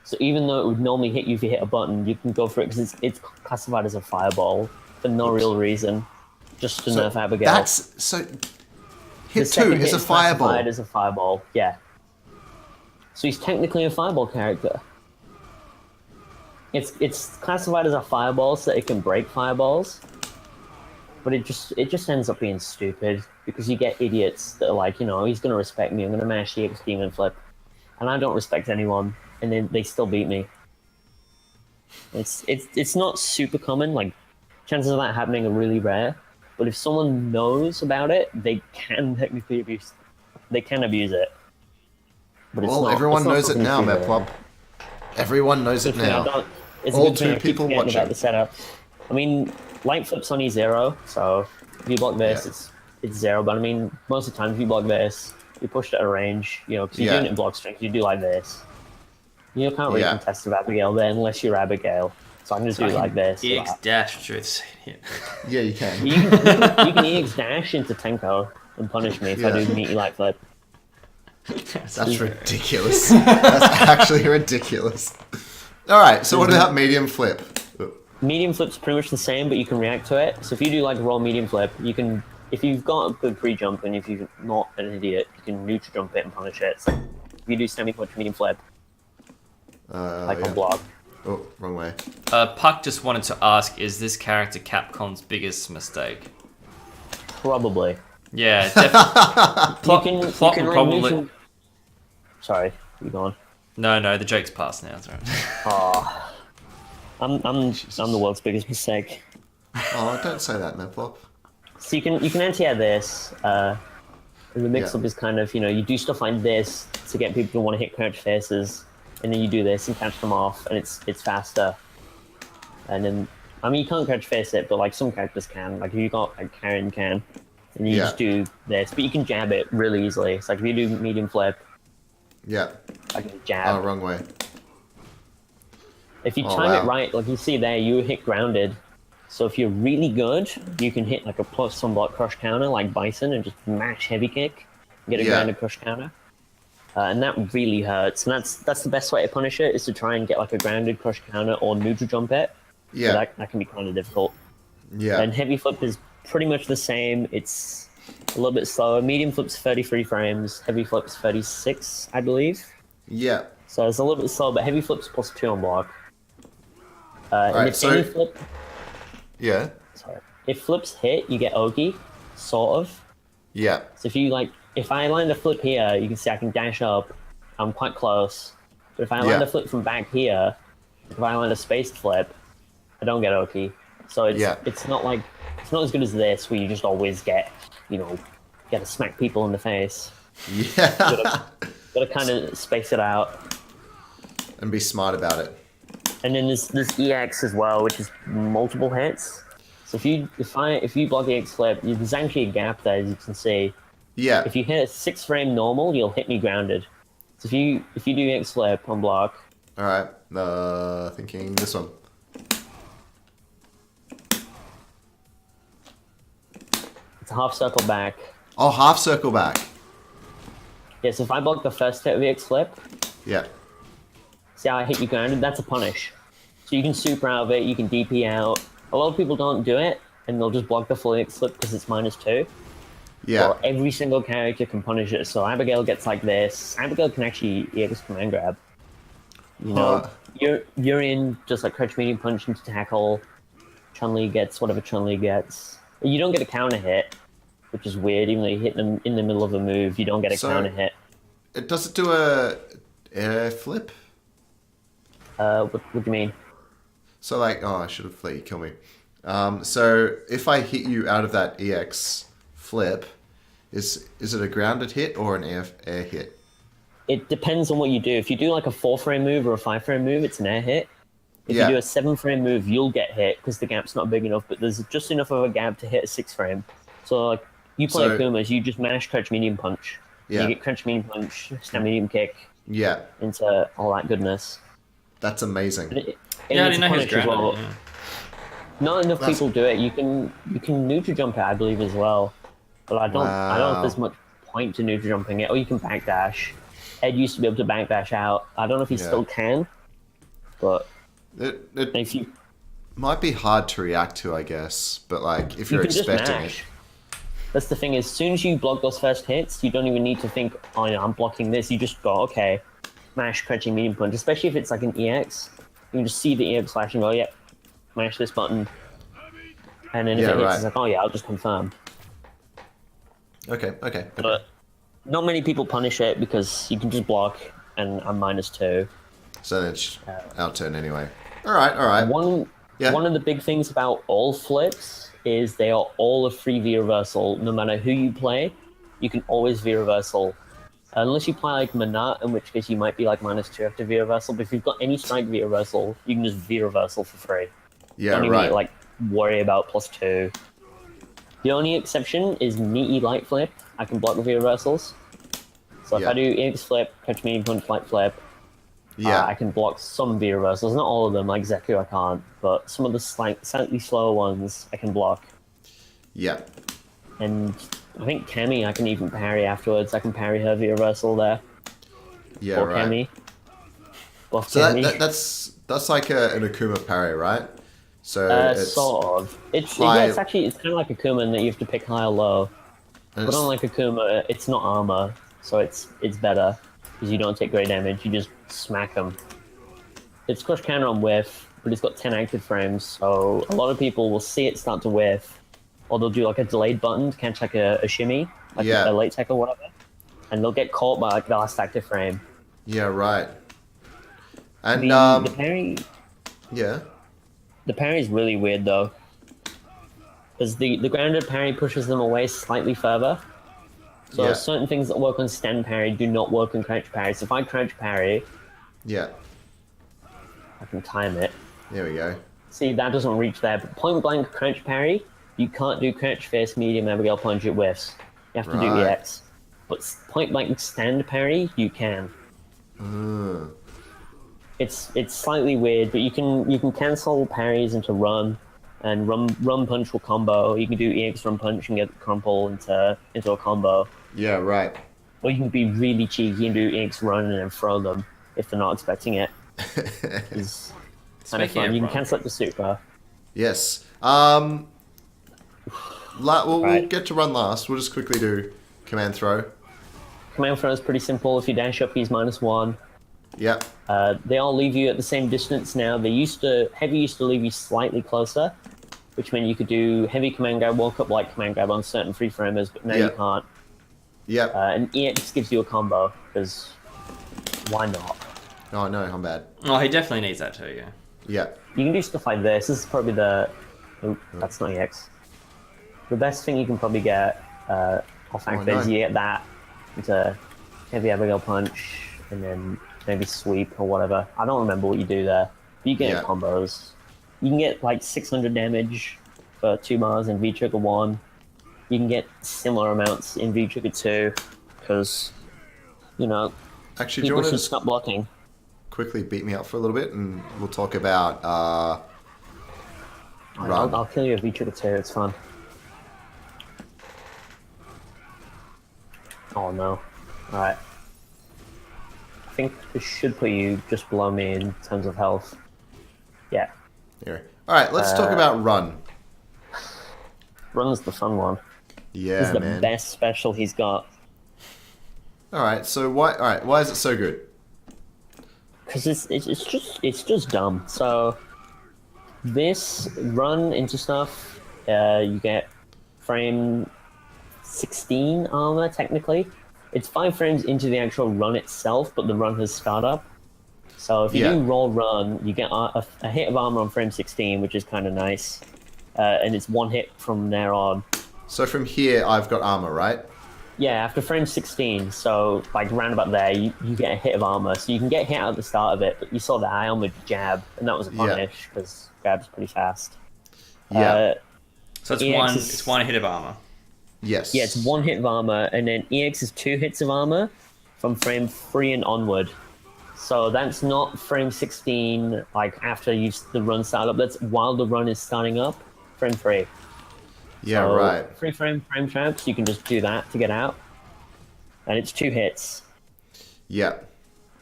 So even though it would normally hit you if you hit a button, you can go for it because it's classified as a fireball for no real reason, just to nerf Abigail. That's so. The Hit 2 second is hit a fireball. classified as a fireball, yeah. So he's technically a fireball character. It's classified as a fireball so that it can break fireballs, but it just ends up being stupid because you get idiots that are like, you know, he's gonna respect me. I'm gonna mash the EX demon flip, and I don't respect anyone, and then they still beat me. It's not super common. Like, chances of that happening are really rare. But if someone knows about it, they can technically abuse. They can abuse it. But Well, not, everyone it's not knows it something now, too rare. Mehplop. Everyone knows it Good thing I now. don't- It's All a good thing 2 I keep people forgetting watching. about the setup. I mean, light flip's only 0, so if you block this, Yeah. it's 0. But I mean, most of the time, if you block this, you push it at a range. You know, because you're Yeah. doing it in block strength, you do like this. You can't really Yeah. contest with Abigail there unless you're Abigail. So I'm going to do like this. EX dash truths. Yeah. Yeah, you can. You can EX dash into Tenko and punish me if I Yeah. do meaty light flip. That's ridiculous. That's actually ridiculous. All right, so what about medium flip? Medium flip's pretty much the same, but you can react to it. So if you do like roll medium flip, you can, if you've got a good pre-jump and if you're not an idiot, you can neutral jump it and punish it. So if you do semi-punch medium flip, like Yeah. on block. Oh, wrong way. Puck just wanted to ask, is this character Capcom's biggest mistake? Probably. Yeah, definitely. Plot, you can plot would like probably... neutral... Sorry, you going? No, the joke's past now. It's all right. Oh, I'm the world's biggest mistake. Oh, don't say that, Mehplop. So you can anti-air this. And the mix-up is kind of, you know, you do stuff like this to get people to want to hit crouch faces, and then you do this and catch them off, and it's faster. And then, I mean, you can't crouch face it, but like some characters can. Like if you got like Karen can, and you just do this, but you can jab it really easily. It's like if you do medium flip, Yeah. I can jab. Oh, wrong way. If you Oh, time wow. it right, like you see there, you hit grounded. So if you're really good, you can hit like a plus some block crush counter like Bison and just mash heavy kick, get a Yeah. grounded crush counter. And that really hurts. And that's the best way to punish it, is to try and get like a grounded crush counter or neutral jump it. Yeah. So that can be kind of difficult. Yeah. And heavy flip is pretty much the same. It's a little bit slower. Medium flip's 33 frames. Heavy flip's 36, I believe. Yeah. So it's a little bit slow, but heavy flip's plus 2 on block. Right, And if so- any flip, Yeah. sorry, if flips hit, you get Ogi, sort of. Yeah. So if you like, if I land a flip here, you can see I can dash up. I'm quite close. But if I land Yeah. a flip from back here, if I land a spaced flip, I don't get Oki. So it's not as good as this, where you just always get, you know, get to smack people in the face. Yeah. Gotta kind of space it out. And be smart about it. And then there's EX as well, which is multiple hits. So if you block EX flip, there's actually a gap there, as you can see. Yeah. If you hit a 6 frame normal, you'll hit me grounded. So if you do EX flip on block. All right. Thinking this one. It's a half circle back. Oh, half circle back. Yeah, so if I block the first hit of EX flip, Yeah. see how I hit you grounded? That's a punish. So you can super out of it, you can DP out. A lot of people don't do it, and they'll just block the full EX flip because it's -2. Yeah. Well, every single character can punish it. So Abigail gets like this. Abigail can actually EX command grab. You know, you're in just like crouch medium punch into tackle. Chun-Li gets whatever Chun-Li gets. You don't get a counter hit, which is weird. Even though you hit them in the middle of a move, you don't get a counter hit. Does it do a air flip? What do you mean? So like, oh, I should have let you kill me. So if I hit you out of that EX flip, is it a grounded hit or an air hit? It depends on what you do. If you do like a 4 frame move or a 5 frame move, it's an air hit. If Yeah. you do a 7 frame move, you'll get hit because the gap's not big enough, but there's just enough of a gap to hit a 6 frame. So like you play Akumas, you just mash crouch medium punch. Yeah. You get crouch medium punch, stand medium kick Yeah. into all that goodness. That's amazing. And Yeah, I it's didn't a know he was punish as grounded. well. Yeah. Not enough people do it. You can neutral jump it, I believe, as well. But I don't know if there's much point to neutral jumping it. Or you can backdash. Ed used to be able to backdash out. I don't know if he still can, but It if you might be hard to react to, I guess. But like, if you're can just expecting mash. That's the thing. As soon as you block those first hits, you don't even need to think, "Oh, yeah, I'm blocking this." You just go, "Okay, mash, crouching, medium punch." Especially if it's like an EX, you can just see the EX flash and go, "Yep, mash this button." And then if it hits, it's like, "Oh yeah, I'll just confirm." Okay. But not many people punish it because you can just block, and I'm -2. So then it's our turn anyway. All right. One of the big things about all flips is they are all a free V reversal. No matter who you play, you can always V reversal. Unless you play like Manat, in which case you might be like -2 after V reversal. But if you've got any strike V reversal, you can just V reversal for free. Yeah, Don't even right. need to, like worry about +2. The only exception is meaty light flip. I can block the V reversals. So if I do EX flip, catch medium punch, light flip, I can block some V reversals. Not all of them, like Zeku I can't, but some of the slightly slower ones I can block. Yeah. And I think Cammy I can even parry afterwards. I can parry her V reversal there. Yeah, or right. Cammy. Buff So Cammy. that's like an Akuma parry, right? So it's sort of. It's kind of like Akuma in that you have to pick high or low. But unlike Akuma, it's not armor, so it's better because you don't take great damage. You just smack them. It's crush counter on whiff, but it's got 10 active frames, so a lot of people will see it start to whiff, or they'll do like a delayed button to catch like a shimmy, like a late tech or whatever, and they'll get caught by like the last active frame. Yeah, right. And The parry. Yeah. The parry is really weird though, because the grounded parry pushes them away slightly further. So certain things that work on stand parry do not work on crouch parry. So if I crouch parry, I can time it. There we go. See, that doesn't reach there. But point blank crouch parry, you can't do crouch face medium Abigail punch it whiffs. You have to do EX. But point blank stand parry, you can. It's slightly weird, but you can cancel parries into run, and run punch will combo. You can do EX run punch and get crumple into a combo. Yeah, right. Or you can be really cheeky and do EX run and then throw them if they're not expecting it. It's kind of fun. You can cancel it to super. Yes. We'll get to run last. We'll just quickly do command throw. Command throw is pretty simple. If you dash up, he's -1. Yep. They all leave you at the same distance now. Heavy used to leave you slightly closer, which meant you could do heavy command grab, walk up light command grab on certain free framers, but now you can't. Yep. And EX gives you a combo, because why not? Oh no, I'm bad. Oh, he definitely needs that too, yeah. Yeah. You can do stuff like this. This is probably that's not EX. The best thing you can probably get off activate is you get that, It's a heavy Abigail punch, and then maybe sweep or whatever. I don't remember what you do there. You get Yeah. combos. You can get like 600 damage for 2 bars in V Trigger 1. You can get similar amounts in V Trigger 2, because, you know, Actually, do you people want to should just stop blocking. quickly beat me up for a little bit, and we'll talk about run. I'll kill you with V Trigger 2, it's fun. Oh no. Alright. I think this should put you just below me in terms of health. Yeah. Here. All right, let's talk about run. Run's the fun one. Yeah, This is the man. best special he's got. All right, so why? All right, why is it so good? Because it's just dumb. So this run into stuff, you get frame 16 armor technically. It's 5 frames into the actual run itself, but the run has startup. So if you Yeah. do roll run, you get a hit of armor on frame 16, which is kind of nice. And it's 1 hit from there on. So from here, I've got armor, right? Yeah, after frame 16, so like round about there, you get a hit of armor. So you can get hit at the start of it, but you saw that I almost jab, and that was a Yeah. punish, because jab's pretty fast. Yeah. So it's EX one. is- It's one hit of armor. Yes. Yeah, it's 1 hit of armor, and then EX is 2 hits of armor from frame 3 and onward. So that's not frame 16, like after the run startup. That's while the run is starting up, frame 3. Yeah. So Right. 3 frame traps, you can just do that to get out, and it's 2 hits. Yeah.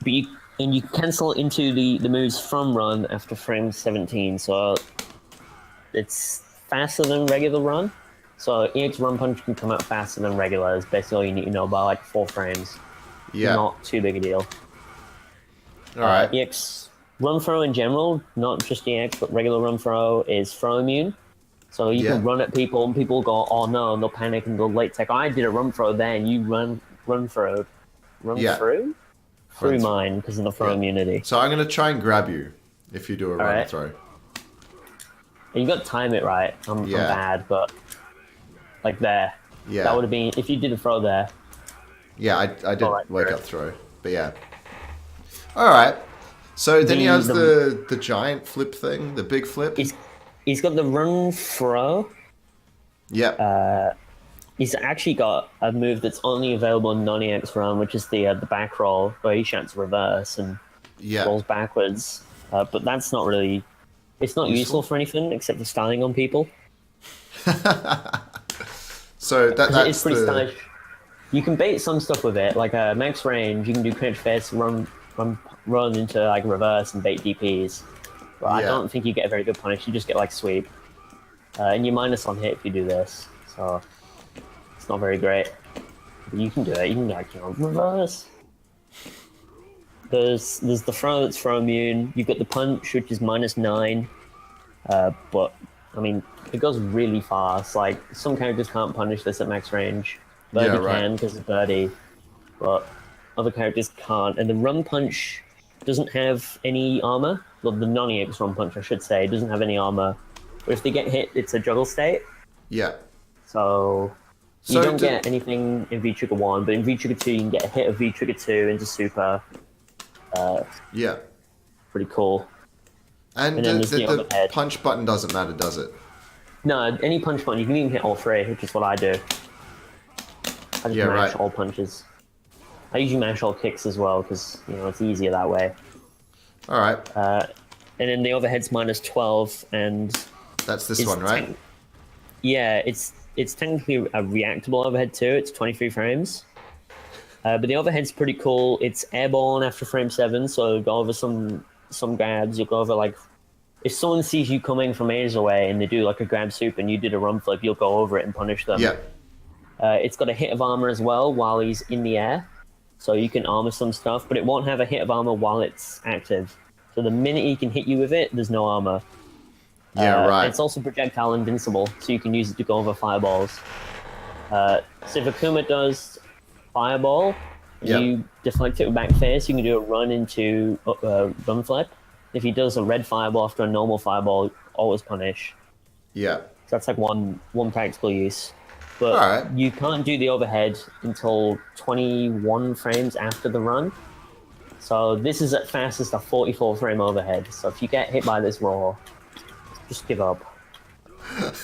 But you cancel into the moves from run after frame 17, so it's faster than regular run. So EX run punch can come out faster than regular. Is basically all you need to know, by like 4 frames. Yeah. Not too big a deal. All right. EX run throw in general, not just EX, but regular run throw is throw immune. So you Yeah. can run at people and people go, oh no, and they'll panic and go late tech. I did a run throw there, and you run through. Run Yeah. through? Through Run through. mine, because of the throw Yeah. immunity. So I'm gonna try and grab you if you do a run right. throw. And you got to time it right. I'm Yeah. bad, but like there. Yeah. That would have been, if you did a throw there. Yeah, I did Alright, wake fair. up throw, but yeah. All right. So then he has The- the giant flip thing, the big flip. He's got the run throw. Yep. He's actually got a move that's only available in non-EX run, which is the back roll, where he shouts reverse and yeah. rolls backwards. But that's not really, it's not useful for anything except for styling on people. So that's It's pretty stylish. You can bait some stuff with it, like max range. You can do crouch face, run into like reverse and bait DPs. But I Yeah. don't think you get a very good punish. You just get like sweep, and you minus on hit if you do this. So it's not very great. But you can do it. You can like reverse. There's the throw that's throw immune. You've got the punch, which is -9. But I mean, it goes really fast. Like some characters can't punish this at max range. Birdie Yeah, right. can because of Birdie, but other characters can't. And the run punch doesn't have any armor. Well, the non-EX run punch, I should say, doesn't have any armor. But if they get hit, it's a juggle state. Yeah. So you So don't do- get anything in V Trigger 1, but in V Trigger 2 you can get a hit of V Trigger 2 into super. Yeah. Pretty cool. And And then there's the the overhead. punch button doesn't matter, does it? No, any punch button, you can even hit all 3, which is what I do. I just Yeah, mash right. all punches. I usually mash all kicks as well, because, it's easier that way. All right. And then the overhead's -12, and That's this it's one, right? yeah, it's technically a reactable overhead too. It's 23 frames. But the overhead's pretty cool. It's airborne after frame 7, so you'll go over some grabs. You'll go over, like, if someone sees you coming from ages away and they do like a grab soup and you did a run flip, you'll go over it and punish them. Yeah. It's got a hit of armor as well while he's in the air, so you can armor some stuff, but it won't have a hit of armor while it's active. So the minute he can hit you with it, there's no armor. Yeah, right. It's also projectile invincible, so you can use it to go over fireballs. So if Akuma does fireball, and Yep. you deflect it with back face, you can do a run into run flip. If he does a red fireball after a normal fireball, always punish. Yeah. So that's like one practical use. but Alright. you can't do the overhead until 21 frames after the run. So this is at fastest a 44 frame overhead. So if you get hit by this roar, just give up.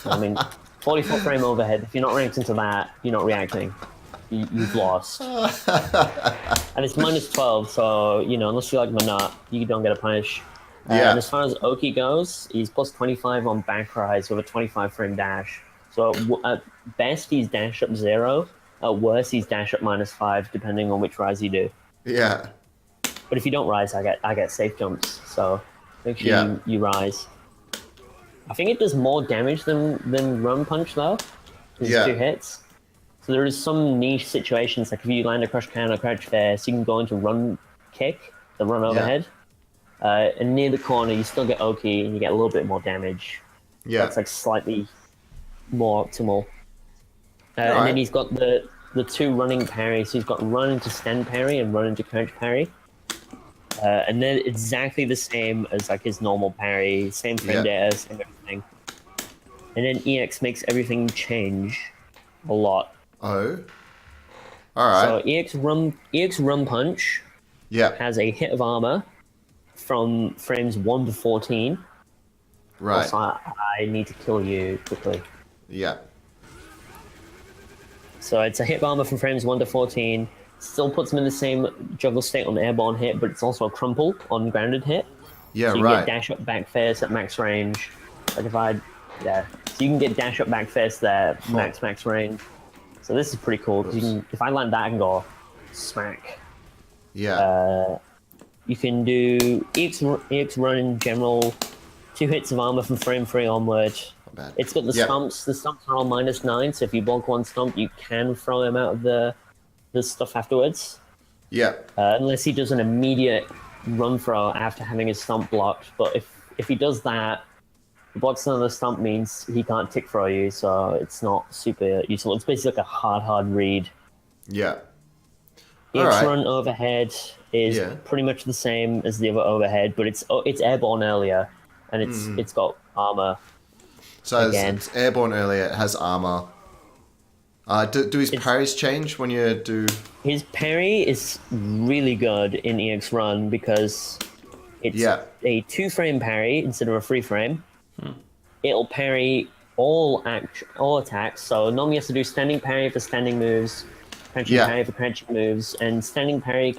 I mean, 44 frame overhead, if you're not ranked into that, you're not reacting. You've lost. And it's minus 12, so, you know, unless you like Manat, you don't get a punish. Yeah. And as far as Oki goes, he's plus 25 on back rise with a 25 frame dash. So at best, he's dash up 0. At worst, he's dash up -5, depending on which rise you do. Yeah. But if you don't rise, I get safe jumps. So make sure you rise. I think it does more damage than Run Punch, though. It's 2 hits. So there is some niche situations, like if you land a crush can or crouch fast, you can go into Run Kick, the run overhead. And near the corner, you still get Oki, and you get a little bit more damage. Yeah. That's like slightly more optimal. And then he's got the 2 running parries. So he's got run into stand parry and run into crouch parry. And then exactly the same as like his normal parry, same frame data, same everything. And then EX makes everything change a lot. Oh. Alright. So EX run punch has a hit of armor from frames 1 to 14. Right. Also, I need to kill you quickly. Yeah. So it's a hit of armor from frames 1 to 14. Still puts him in the same juggle state on airborne hit, but it's also a crumple on grounded hit. Yeah, so you get dash up back fast at max range. Like so you can get dash up back fast there, max range. So this is pretty cool because if I land that, I can go smack. Yeah. You can do EX run in general, 2 hits of armor from frame 3 onward. Not bad. It's got the stumps. The stumps are all -9, so if you block 1 stump, you can throw him out of the stuff afterwards. Yeah. Unless he does an immediate run throw after having his stump blocked. But if he does that, blocks another stump means he can't tick throw you, so it's not super useful. It's basically like a hard read. Yeah. EX run overhead is pretty much the same as the other overhead, but it's airborne earlier, and it's got armor. So it's airborne earlier, it has armor. Do his parries change when you do... His parry is really good in EX Run because it's a 2-frame parry instead of a 3-frame. It'll parry all attacks, so normally you have to do standing parry for standing moves, crouching parry for crouching moves, and standing parry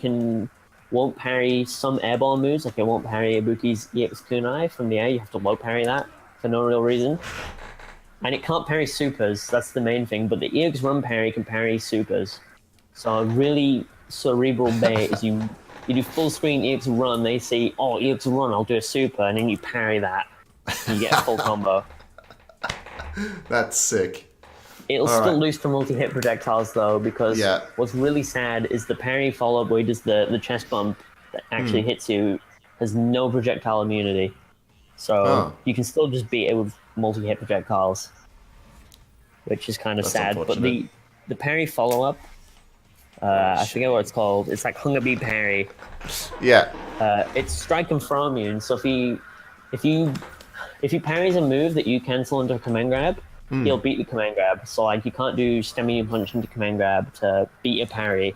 won't parry some airborne moves, like it won't parry Ibuki's EX Kunai from the air. You have to low parry that for no real reason. And it can't parry supers, that's the main thing, but the EX Run parry can parry supers. So a really cerebral bait is you do full screen EX Run, they say, oh, EX Run, I'll do a super, and then you parry that. And you get a full combo. That's sick. It'll still lose to multi-hit projectiles, though, because what's really sad is the parry follow-up where he does the chest bump that actually hits you has no projectile immunity. So you can still just beat it with multi-hit projectiles, which is kind of sad. But the parry follow-up, I forget what it's called. It's like Hunger Bee parry. Yeah. It's strike and throw immune. So if he parries a move that you cancel into a command grab, he'll beat the command grab. So like you can't do stem medium punch into command grab to beat a parry.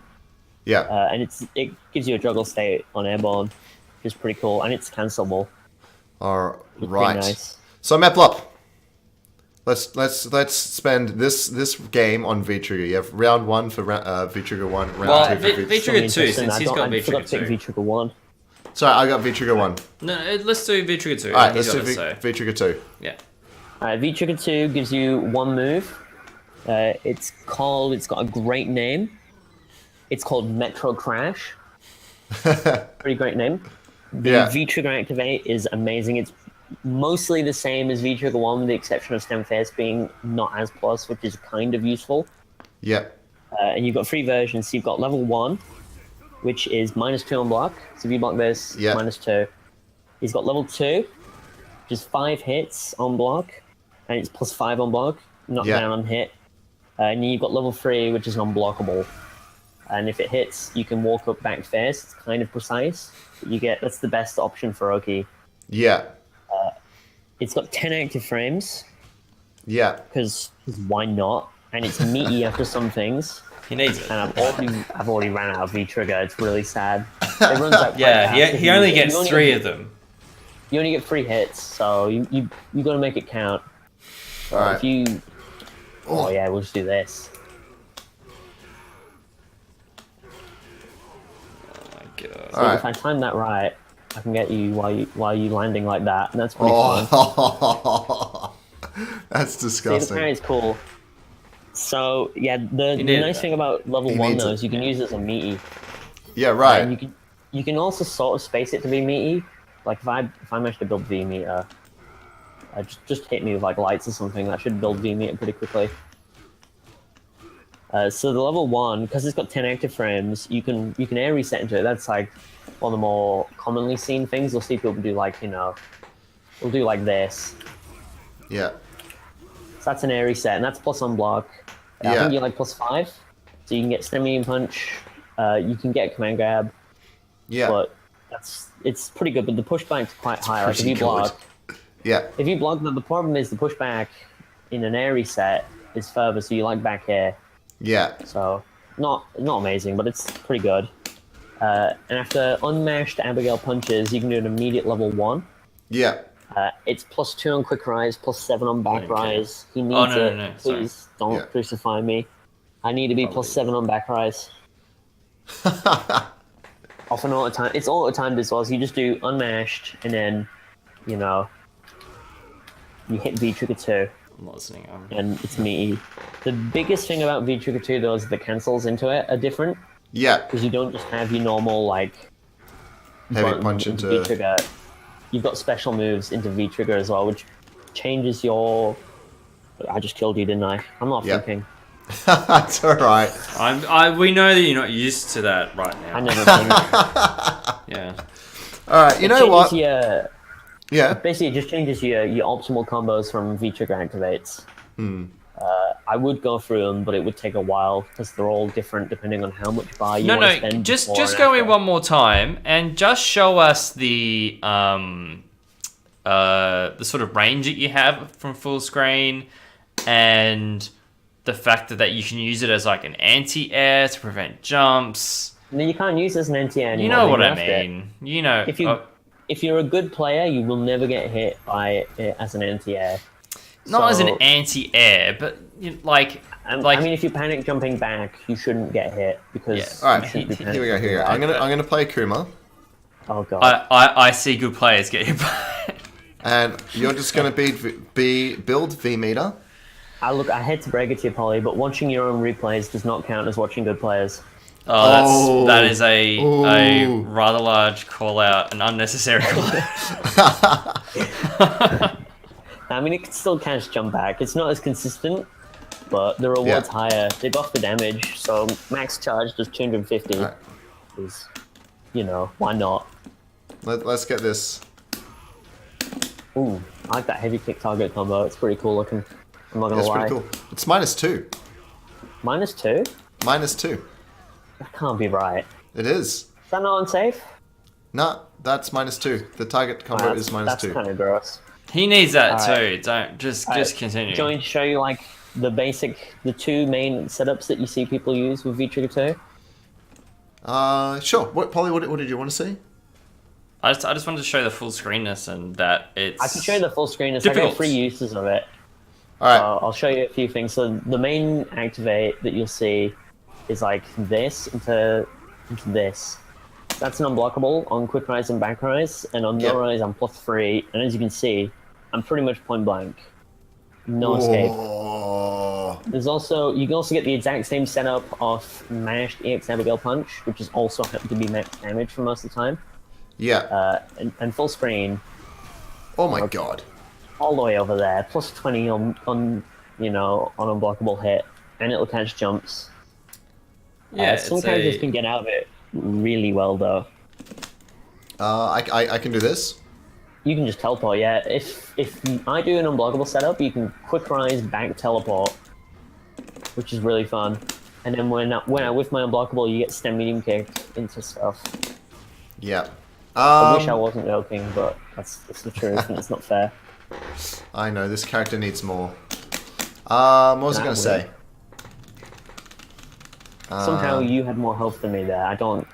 Yeah. And it gives you a juggle state on airborne, which is pretty cool, and it's cancelable. All right. Nice. So Mehplop, let's spend this game on V-Trigger. You have round 1 for V-Trigger 1, round 2 for V-Trigger 2, since he's got V-Trigger 2. V-Trigger 1. Sorry, I got V-Trigger 1. No, let's do V-Trigger 2. Alright, let's do V-Trigger 2. Yeah. V-Trigger 2 gives you 1 move. It's got a great name. It's called Metro Crash. Pretty great name. The V-Trigger Activate is amazing. It's mostly the same as V-Trigger 1 with the exception of Stem Fast being not as plus, which is kind of useful. Yeah. And you've got 3 versions. So you've got level 1, which is -2 on block. So if you block this, -2. He's got level 2, which is 5 hits on block, and it's +5 on block, not down on hit. And you've got level 3, which is unblockable. And if it hits, you can walk up back fast. It's kind of precise. That's the best option for Oki. Yeah. It's got 10 active frames. Yeah. Because why not? and it's meaty after some things. He needs it. And I've already ran out of V trigger. It's really sad. It runs out. Yeah, he only gets 3 of them. You only get 3 hits, so you got to make it count. So All right. if you, oh yeah, we'll just do this. God. So if I time that right, I can get you while you landing like that, and that's pretty fun. That's See, the disgusting. parry's cool. So yeah, the nice thing about level 1 though is you can use it as a meaty. Yeah, right. And you can also sort of space it to be meaty. Like if I manage to build V meter, just hit me with like lights or something. That should build V meter pretty quickly. So the level 1, because it's got 10 active frames, you can air reset into it. That's like one of the more commonly seen things. You'll see people do like, we'll do like this. Yeah. So that's an air reset, and that's plus unblock. I think you like +5, so you can get stem medium punch. You can get command grab. Yeah. But it's pretty good. But the pushback's quite high. Like if you block, if you block, the problem is the pushback in an air reset is further, so you like back air. Yeah. So not amazing, but it's pretty good. And after unmashed Abigail punches, you can do an immediate level 1. Yeah. It's +2 on quick rise, +7 on back rise. He needs no. Please don't crucify me. I need to be +7 on back rise. Often auto time. It's auto timed as well. So you just do unmashed, and then you hit V trigger 2. I'm listening. And it's meaty. The biggest thing about V trigger 2 though is the cancels into it are different. Yeah. Because you don't just have your normal like heavy punch into V trigger. You've got special moves into V trigger as well, which changes your. I just killed you, didn't I? I'm not thinking. That's all right. We know that you're not used to that right now. I never think. Yeah. All right. You know what? Yeah. Basically, it just changes your optimal combos from V trigger activates. I would go through them, but it would take a while because they're all different depending on how much buy you want to spend. Just go in one more time and just show us the sort of range that you have from full screen, and the fact that you can use it as like an anti-air to prevent jumps. No, you can't use it as an anti-air anymore. You know what I mean. You know. If you're a good player, you will never get hit by it as an anti-air. Not as an anti-air, but I mean, if you're panic jumping back, you shouldn't get hit because. All right, here we go. I'm gonna play Kuma. Oh god. I see good players get hit by. And you're just gonna build V meter. I hate to break it to you, Polly, but watching your own replays does not count as watching good players. That is a rather large call out, an unnecessary call out. I mean, it still counts jump back. It's not as consistent, but the reward's higher. They buff the damage, so max charge does 250. Right. Is, why not? Let's get this. Ooh, I like that heavy kick target combo. It's pretty cool looking. I'm not gonna lie. It's pretty cool. It's -2. -2? -2. That can't be right. It is. Is that not unsafe? No, that's -2. The target combo is -2. That's kind of gross. He needs that too. Don't just continue. Do you want me to show you like the 2 main setups that you see people use with V Trigger 2? Sure. Polly, what did you want to see? I just wanted to show the full screenness and that it's. I can show you the full screenness. I got 3 uses of it. All right. I'll show you a few things. So the main activate that you'll see is like this into this. That's an unblockable on quick rise and back rise, and on no rise I'm +3. And as you can see, I'm pretty much point blank. No escape. There's also you can also get the exact same setup of mashed EX Abigail punch, which is also happen to be max damage for most of the time. Yeah. And full screen. Oh my god. All the way over there, +20 on unblockable hit, and it'll catch jumps. Yeah, some characters can get out of it really well though. I can do this. You can just teleport, yeah. If I do an unblockable setup, you can quick rise back teleport, which is really fun. And then when I with my unblockable, you get stem medium kick into stuff. Yeah. I wish I wasn't joking, but that's the truth, and it's not fair. I know this character needs more. What was I going to say? Somehow you had more health than me there. I don't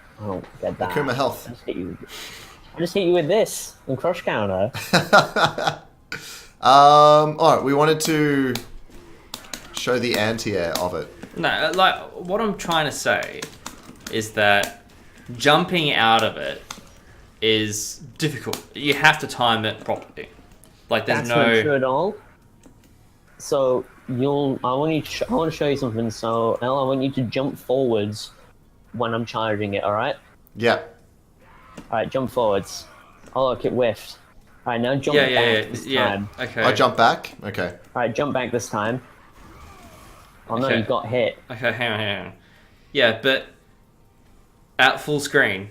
get that. Akuma health. I just hit you with this and crush counter. Alright, we wanted to show the anti-air of it. No, like, what I'm trying to say is that jumping out of it is difficult. You have to time it properly. Like, there's That's not true at all. So I want to show you something. So I want you to jump forwards when I'm charging it. All right. Yeah. All right, jump forwards. Oh look, it whiffed. All right, now jump back this time. Okay. I jump back? Okay. All right, jump back this time. Oh no, Okay. you got hit. Okay, hang on. Yeah, but at full screen.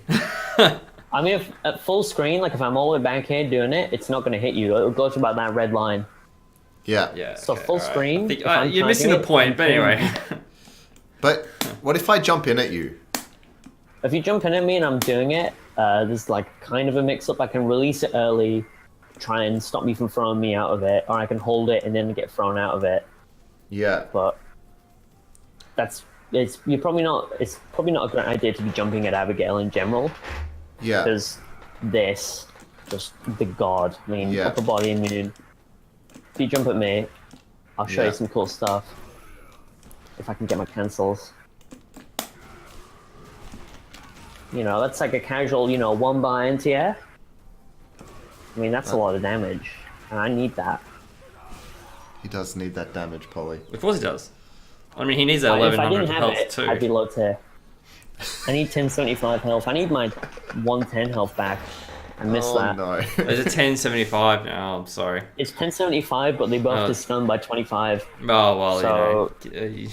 I mean, if, at full screen, like if I'm all the way back here doing it, it's not going to hit you. It'll go to about that red line. Yeah. Yeah. So okay, full alright. screen. I think, if I'm you're missing charging the point, it, but anyway. But what if I jump in at you? If you jump in at me and I'm doing it, there's like kind of a mix-up. I can release it early, try and stop me from throwing me out of it, or I can hold it and then get thrown out of it. Yeah. But it's probably not a great idea to be jumping at Abigail in general, Yeah. because this just the god. I mean, Yeah. upper body immune. If you jump at me, I'll show Yeah. you some cool stuff. If I can get my cancels. You know, that's like a casual, one bar anti-air. I mean, that's a lot of damage, and I need that. He does need that damage, Polly. Of course he does. I mean, he needs that If I 1100 didn't have health it, too. I'd be low tier. I need 1075 health. I need my 110 health back. I missed Oh that. no. It's a 1075 now, I'm sorry. It's 1075, but they buffed his stun by 25. Oh, well, So- you know.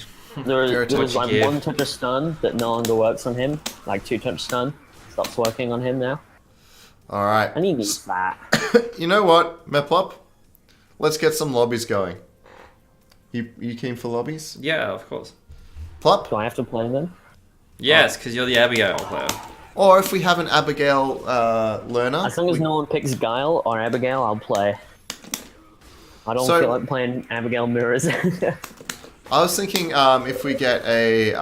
There touch was like give. one touch of stun that no longer works on him. Like 2-touch stun stops working on him now. Alright. And he needs that. You know what, Mehplop? Let's get some lobbies going. You keen for lobbies? Yeah, of course. Plop? Do I have to play them? Yes, because you're the Abigail player. Or if we have an Abigail learner. As long as no one picks Guile or Abigail, I'll play. I don't So- feel like playing Abigail mirrors. I was thinking if we get a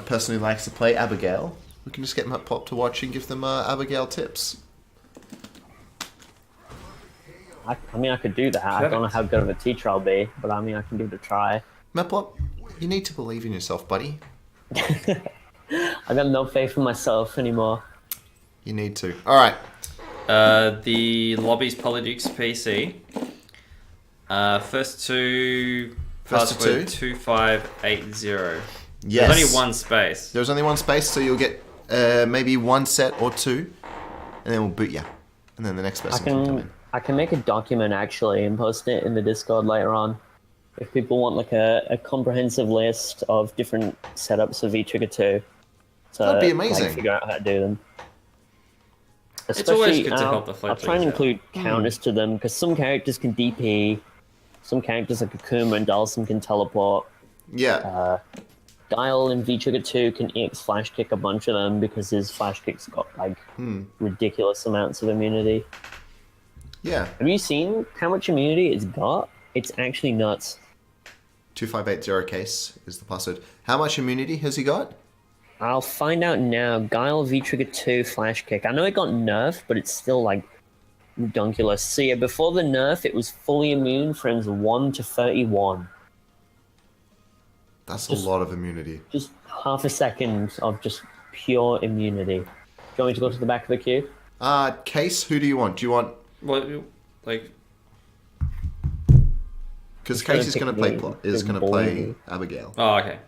person who likes to play Abigail, we can just get Mehplop to watch and give them Abigail tips. I mean, I could do that. I don't know how good of a teacher I'll be, but I mean, I can give it a try. Mehplop, you need to believe in yourself, buddy. I got no faith in myself anymore. You need to. Alright. The lobby's Polydukes PC. First two, First to password two? 2580. Yes. There's only one space. There's only one space, so you'll get maybe one set or two, and then we'll boot you. And then the next person can come in. I can make a document actually and post it in the Discord later on. If people want like a comprehensive list of different setups of V-Trigger 2. So, That'd be amazing. Like, figure out how to do them. It's always good to I'll- help the I'll fledglings try and out. include counters to them, because some characters can DP, some characters like Akuma and Dalsum can teleport. Yeah. Guile in V-Trigger 2 can EX Flash Kick a bunch of them because his Flash Kick's got like ridiculous amounts of immunity. Yeah. Have you seen how much immunity it's got? It's actually nuts. 2580 case is the password. How much immunity has he got? I'll find out now. Guile V-Trigger 2 Flash Kick. I know it got nerfed, but it's still like redonkulous. So yeah, before the nerf, it was fully immune frames 1 to 31. That's a lot of immunity. Just half a second of just pure immunity. Do you want me to go to the back of the queue? Case, who do you want? Do you want... What, like, Because gonna Case is pick going to play me, is big going to boy. play Abigail. oh, okay.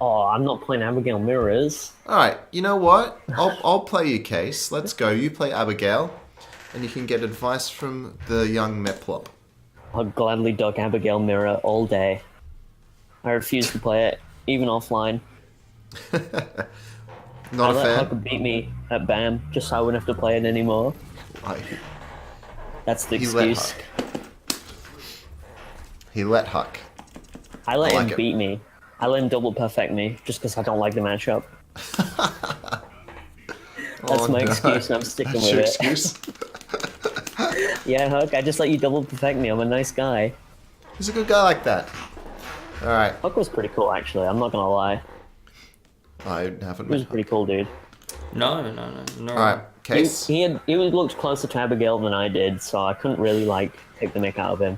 Oh, I'm not playing Abigail Mirrors. All right, you know what? I'll play you, Case. Let's go. You play Abigail, and you can get advice from the young Mehplop. I'll gladly duck Abigail Mirror all day. I refuse to play it, even offline. Not I a let fan. Huck beat me at BAM, just so I wouldn't have to play it anymore. Right. That's the He let excuse. Huck. He let Huck. I let I like him it. beat me. I let him double perfect me, just because I don't like the matchup. That's Oh, my no. excuse, and I'm sticking That's with your it. excuse? Yeah, Huck, I just let you double perfect me. I'm a nice guy. He's a good guy like that. All right. Hook was pretty cool, actually. I'm not gonna lie. I haven't He was a met. pretty cool dude. No. All right. Case. He looked closer to Abigail than I did, so I couldn't really like take the mick out of him.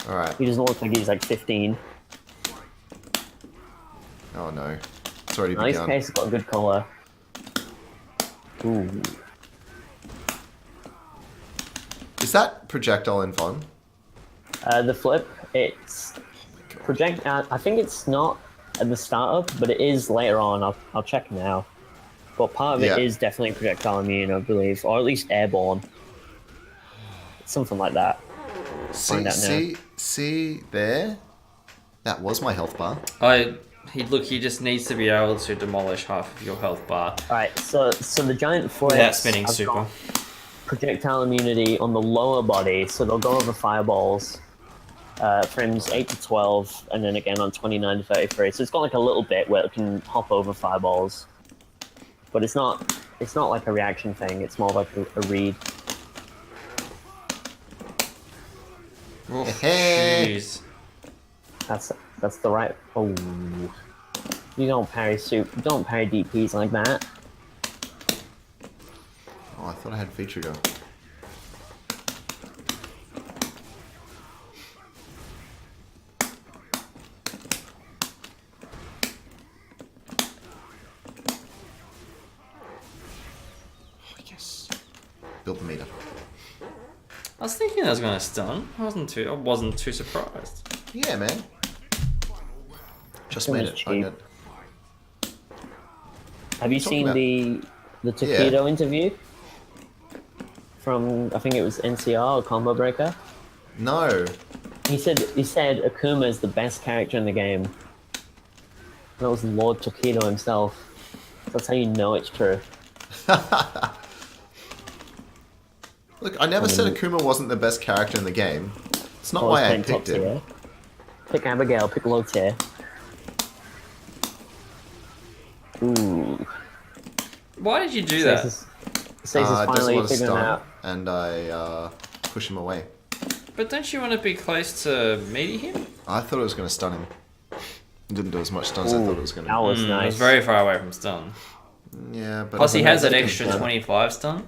All right. He doesn't look like he's like 15. Oh no. It's already Nice begun. Case has got a good color. Ooh. Is that projectile in fun? The flip, it's I think it's not at the startup, but it is later on. I'll check now. But part of it is definitely projectile immune, I believe, or at least airborne. Something like that. See there? That was my health bar. He just needs to be able to demolish half of your health bar. Alright, so the giant flips Without spinning have super. got projectile immunity on the lower body, so they'll go over fireballs. Frames 8 to 12, and then again on 29 to 33. So it's got like a little bit where it can hop over fireballs. But it's not like a reaction thing, it's more like a read. Oh, Hey. jeez. That's the right. Oh, you don't parry DPs like that. Oh, I thought I had feature go. Oh, yes. Build the meter. I was thinking I was going to stun. I wasn't too surprised. Yeah, man. Just It made was it. cheap. I got- Have you seen about- the Takedo interview from, I think it was NCR or Combo Breaker? No. He said Akuma is the best character in the game. That was Lord Takedo himself. That's how you know it's true. Look, I never said Akuma wasn't the best character in the game. It's not Well, why I it's top picked him. tier. Pick Abigail, pick low tier. Ooh. Why did you do that? Stasis is Does a finally lot of figuring stun, out. and I push him away. But don't you want to be close to meeting him? I thought it was going to stun him. It didn't do as much stun as I thought it was going That to. was It nice. was very far away from stun. Yeah, but Plus, he has that that extra stun. 25 stun.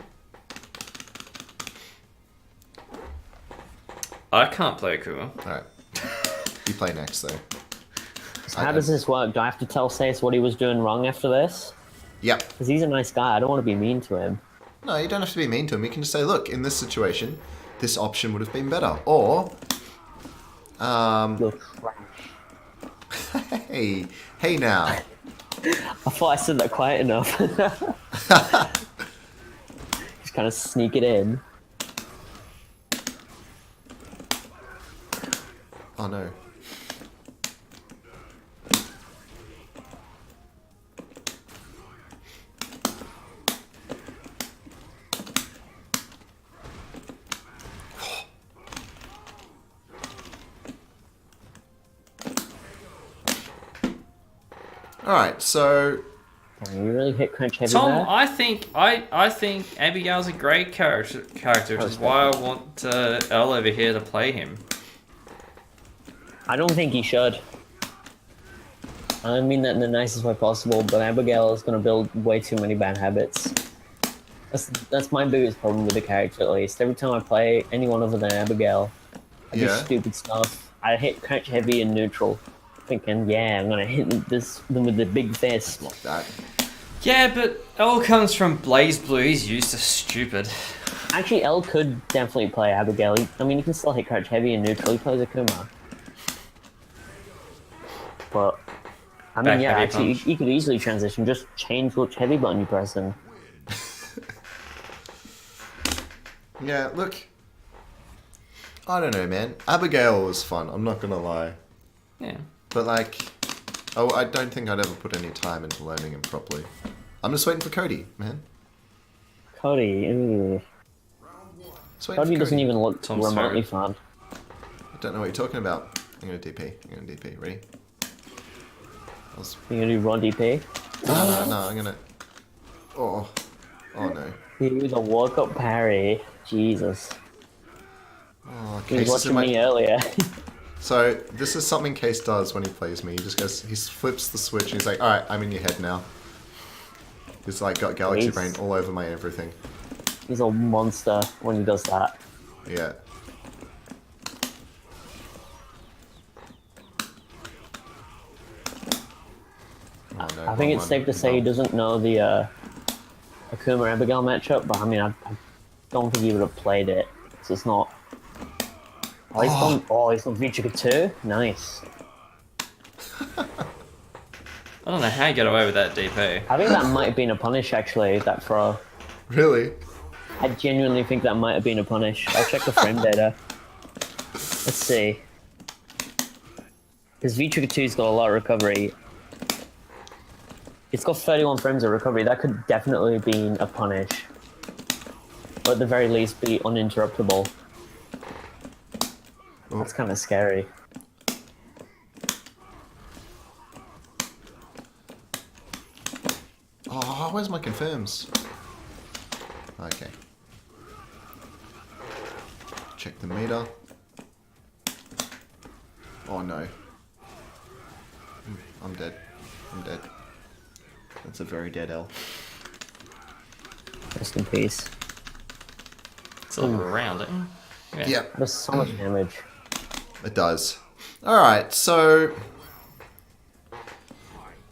I can't play Akuma. All right. You play next, though. So how does this work? Do I have to tell Stace what he was doing wrong after this? Yep. Because he's a nice guy. I don't want to be mean to him. No, you don't have to be mean to him. You can just say, look, in this situation, this option would have been better. Or, You're trash. hey now. I thought I said that quiet enough. Just kind of sneak it in. Oh no. Alright, so Damn, you really hit crunch heavy Tom, there? I think Abigail's a great character, which is why I want Elle over here to play him. I don't think he should. I mean that in the nicest way possible, but Abigail is going to build way too many bad habits. That's my biggest problem with the character, at least. Every time I play anyone other than Abigail, I do Yeah. stupid stuff. I hit crunch heavy and neutral, thinking, yeah, I'm going to hit them with the big fist. like that. Yeah, but Elle comes from Blaze Blue. He's used to stupid. Actually, L could definitely play Abigail. I mean, he can still hit crouch heavy and neutral. He plays Akuma. But, I mean, Back yeah, heavy actually, punch. you could easily transition. Just change which heavy button you press in. Yeah, look. I don't know, man. Abigail was fun, I'm not gonna lie. Yeah. But like, oh, I don't think I'd ever put any time into learning him properly. I'm just waiting for Cody, man. Cody, ooh. Just waiting Cody for doesn't even look Tom's remotely favorite. fun. I don't know what you're talking about. I'm gonna DP. I'm gonna DP. Ready? You gonna do raw DP? No, I'm gonna. Oh, oh no. He was a walk-up parry. Jesus. Oh, He was cases in watching me my earlier. So this is something Case does when he plays me. He just goes, he flips the switch and he's like, alright, I'm in your head now. He's like got Galaxy Brain all over my everything. He's a monster when he does that. Yeah. Oh, no, I think it's safe to say he doesn't know the Akuma Abigail matchup, but I mean, I don't think he would have played it. So it's not. Oh, he's on V-Trigger 2? Nice. I don't know how you got away with that DP. I think that might have been a punish, actually, that throw. Really? I genuinely think that might have been a punish. I'll check the frame data. Let's see. Because V-Trigger 2's got a lot of recovery. It's got 31 frames of recovery. That could definitely have been a punish. Or at the very least, be uninterruptible. Oh. That's kind of scary. Oh, where's my confirms? Okay. Check the meter. Oh no. I'm dead. I'm dead. That's a very dead L. Rest in peace. It's all around it. Yeah. Yep. There's so much damage. It does. Alright, so...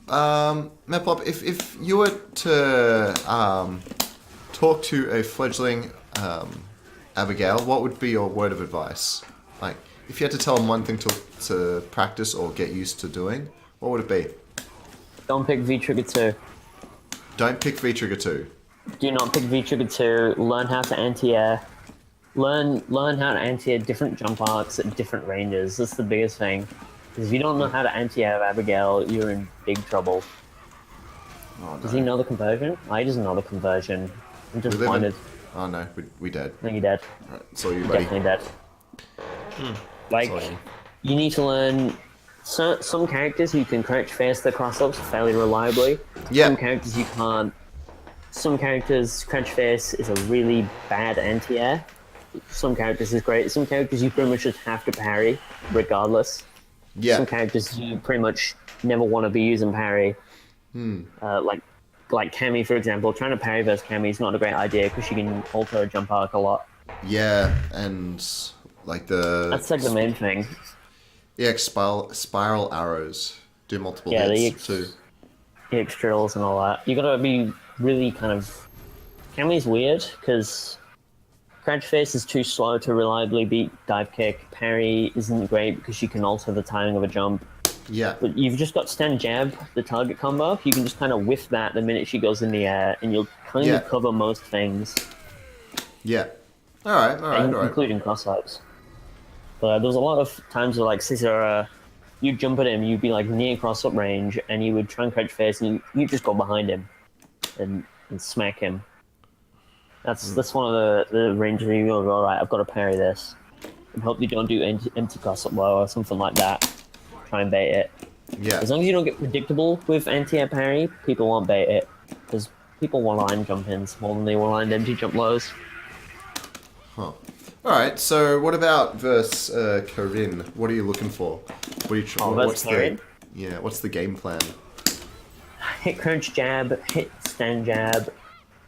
Mehplop, if you were to talk to a fledgling Abigail, what would be your word of advice? Like, if you had to tell them one thing to practice or get used to doing, what would it be? Don't pick V-Trigger 2. Don't pick V-Trigger 2. Do not pick V-Trigger 2. Learn how to anti-air. Learn how to anti-air different jump arcs at different ranges. That's the biggest thing. Because if you don't know how to anti-air Abigail, you're in big trouble. Oh, no. Does he know the conversion? I doesn't know the conversion. I'm just We live in- blinded. Oh no, we dead. I think you're dead. Alright, so you, You're buddy. definitely dead. Like, Sorry. you need to learn some characters you can crouch face the cross-ups fairly reliably. Yeah. Some characters you can't. Some characters crouch face is a really bad anti-air. Some characters is great. Some characters you pretty much just have to parry, regardless. Yeah. Some characters you pretty much never want to be using parry. Like Cammy, for example. Trying to parry versus Cammy is not a great idea because she can alter a jump arc a lot. Yeah, and like the... That's like the main thing. EX spiral arrows do multiple Yeah, the hits too. EX drills and all that. You gotta be really kind of... Cammy's weird because crouch face is too slow to reliably beat dive kick. Parry isn't great because you can alter the timing of a jump. Yeah. But you've just got stand jab, the target combo. You can just kind of whiff that the minute she goes in the air, and you'll kind Yeah. of cover most things, Yeah. Alright. including cross-ups. But there was a lot of times where, like, Caesar, you'd jump at him, you'd be, like, near cross-up range, and you would try and crouch face, and you just go behind him and smack him. That's one of the ranges where you go, alright, I've got to parry this. And hope you don't do empty cross-up low or something like that. Try and bait it. Yeah. As long as you don't get predictable with anti-air parry, people won't bait it. Because people want line jump-ins more than they want line empty jump lows. Huh. Alright, so what about versus Corinne? What are you looking for? What are you versus Corinne? What's the game plan? Hit crouch jab, hit stand jab,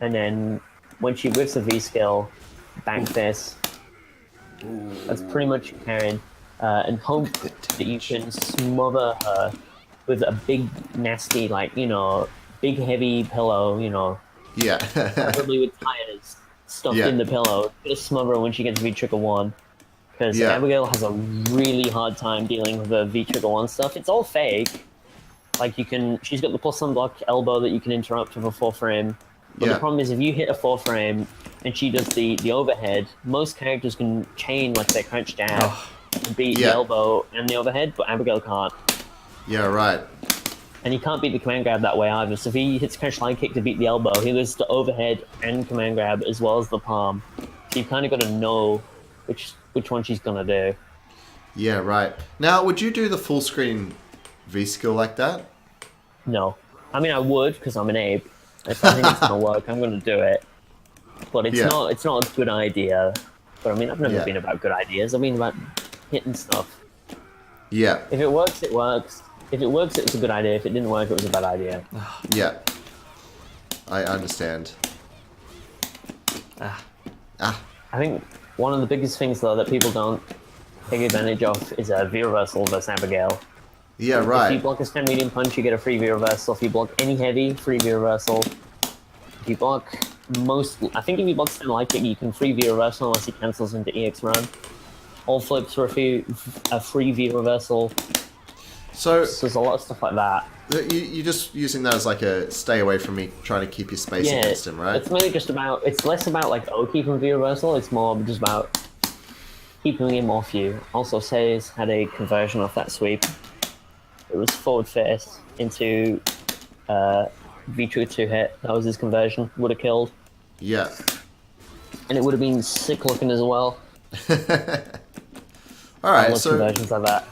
and then when she whips a V skill, back fist. That's pretty much carrying. And hope that you can smother her with a big, nasty, like, big, heavy pillow, Yeah. probably with tires stuffed in the pillow. Just smother her when she gets V-Trigger 1. Because Abigail has a really hard time dealing with the V-Trigger 1 stuff. It's all fake. Like, she's got the plus unblock elbow that you can interrupt with a 4-frame. But the problem is, if you hit a 4-frame and she does the overhead, most characters can chain, like, their crouch jab. And beat the elbow and the overhead, but Abigail can't. Yeah, right. And he can't beat the command grab that way either. So if he hits crouch line kick to beat the elbow, he loses the overhead and command grab as well as the palm. So you've kind of got to know which one she's gonna do. Yeah, right. Now, would you do the full screen V skill like that? No, I mean I would because I'm an ape. If I think it's gonna work, I'm gonna do it. But it's not. It's not a good idea. But I mean, I've never been about good ideas. I mean about hitting stuff. Yeah. If it works, it works. If it works, it's a good idea. If it didn't work, it was a bad idea. Yeah. I understand. I think one of the biggest things, though, that people don't take advantage of is a V-reversal versus Abigail. Yeah, If you right. block a stand medium punch, you get a free V-reversal. If you block any heavy, free V-reversal. If you block I think if you block stand light kick, you can free V-reversal unless he cancels into EX run. All flips for a free V-reversal. So there's a lot of stuff like that. you're just using that as like a stay away from me, trying to keep your space against him, right? It's mainly just about. It's less about like keeping V-reversal. It's more just about keeping him off you. Also, Sayers had a conversion off that sweep. It was forward face into V2 2 hit. That was his conversion. Would have killed. Yeah. And it would have been sick looking as well. All right, so conversions like that.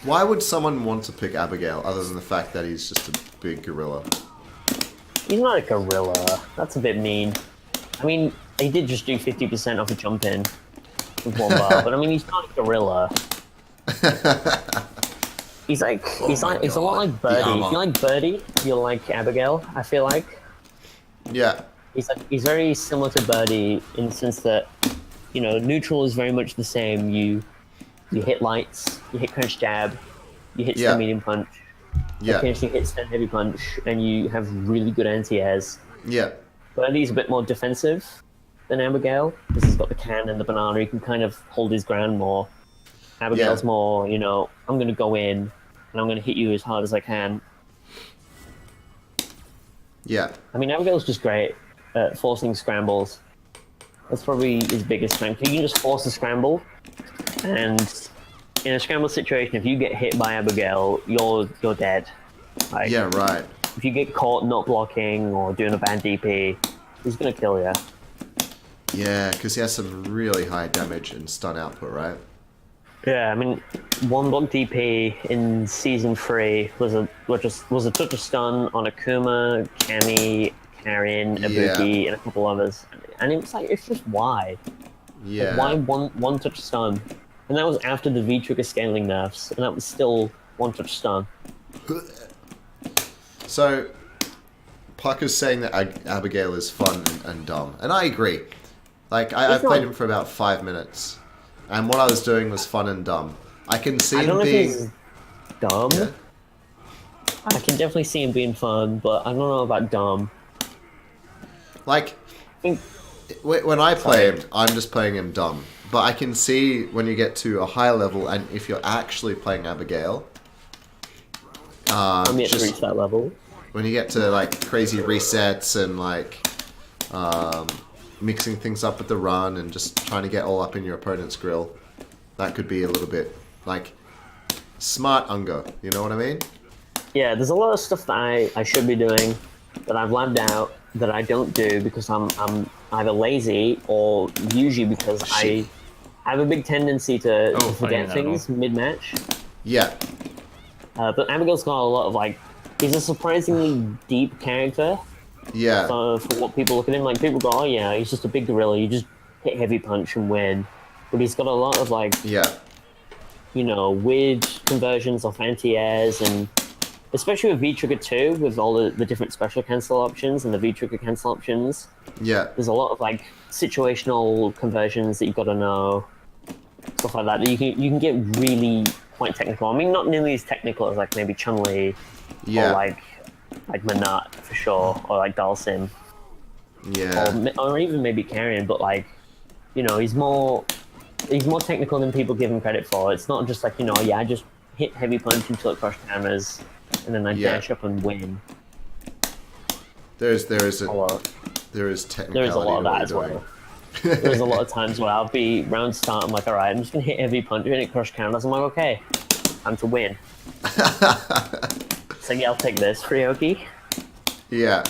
Why would someone want to pick Abigail other than the fact that he's just a big gorilla? He's not a gorilla. That's a bit mean. I mean, he did just do 50% off a jump in with one bar, but I mean, he's not a gorilla. He's a lot like Birdie. If you like Birdie, you'll like Abigail, I feel like. Yeah. He's very similar to Birdie in the sense that, neutral is very much the same. You hit lights, you hit crouch jab, you hit stand medium punch, occasionally hit stand heavy punch, and you have really good anti-airs. Yeah. Birdie's a bit more defensive than Abigail, because he's got the can and the banana, he can kind of hold his ground more. Abigail's more, I'm going to go in, and I'm going to hit you as hard as I can. Yeah. I mean, Abigail's just great at forcing scrambles. That's probably his biggest strength. You can just force a scramble, and in a scramble situation, if you get hit by Abigail, you're dead. Like, yeah, right. If you get caught not blocking or doing a bad DP, he's going to kill you. Yeah, because he has some really high damage and stun output, right? Yeah, I mean, one block DP in season 3 was a touch of stun on Akuma, Cammy, Karin, Ibuki, and a couple others, and it was like, it's just why? Yeah. Like, why one touch stun? And that was after the V trigger scaling nerfs, and that was still one touch stun. So, Parker's saying that Abigail is fun and dumb, and I agree. Like, I've played him for about 5 minutes. And what I was doing was fun and dumb. I can see him being... If he's dumb. Yeah. I can definitely see him being fun, but I don't know about dumb. Like, when I play him, I'm just playing him dumb. But I can see when you get to a higher level, and if you're actually playing Abigail... I'm yet to reach that level. When you get to, like, crazy resets and, like... mixing things up with the run and just trying to get all up in your opponent's grill. That could be a little bit, like, smart Unga. You know what I mean? Yeah, there's a lot of stuff that I should be doing that I've labbed out that I don't do because I'm either lazy or usually because I have a big tendency to forget things mid-match. Yeah. But Abigail's got a lot of, like, he's a surprisingly deep character. Yeah. So for what people look at him, like, people go, oh yeah, he's just a big gorilla, you just hit heavy punch and win. But he's got a lot of, like, weird conversions off anti-airs, and especially with V-Trigger 2, with all the different special cancel options and the V-Trigger cancel options. Yeah. There's a lot of, like, situational conversions that you've got to know. Stuff like that. You can get really quite technical. I mean, not nearly as technical as, like, maybe Chun-Li or, like Manat for sure, or like Dalsim, or even maybe Karin. But like, he's more technical than people give him credit for. It's not just like I just hit heavy punch until it crushed hammers, and then I dash up and win. There is technicality. There is a lot of that as well. There's a lot of times where I'll be round start, I'm like, all right, I'm just gonna hit heavy punch, and it crush counters. I'm like, okay, time to win. So yeah, I'll take this, Ryoki. Yeah.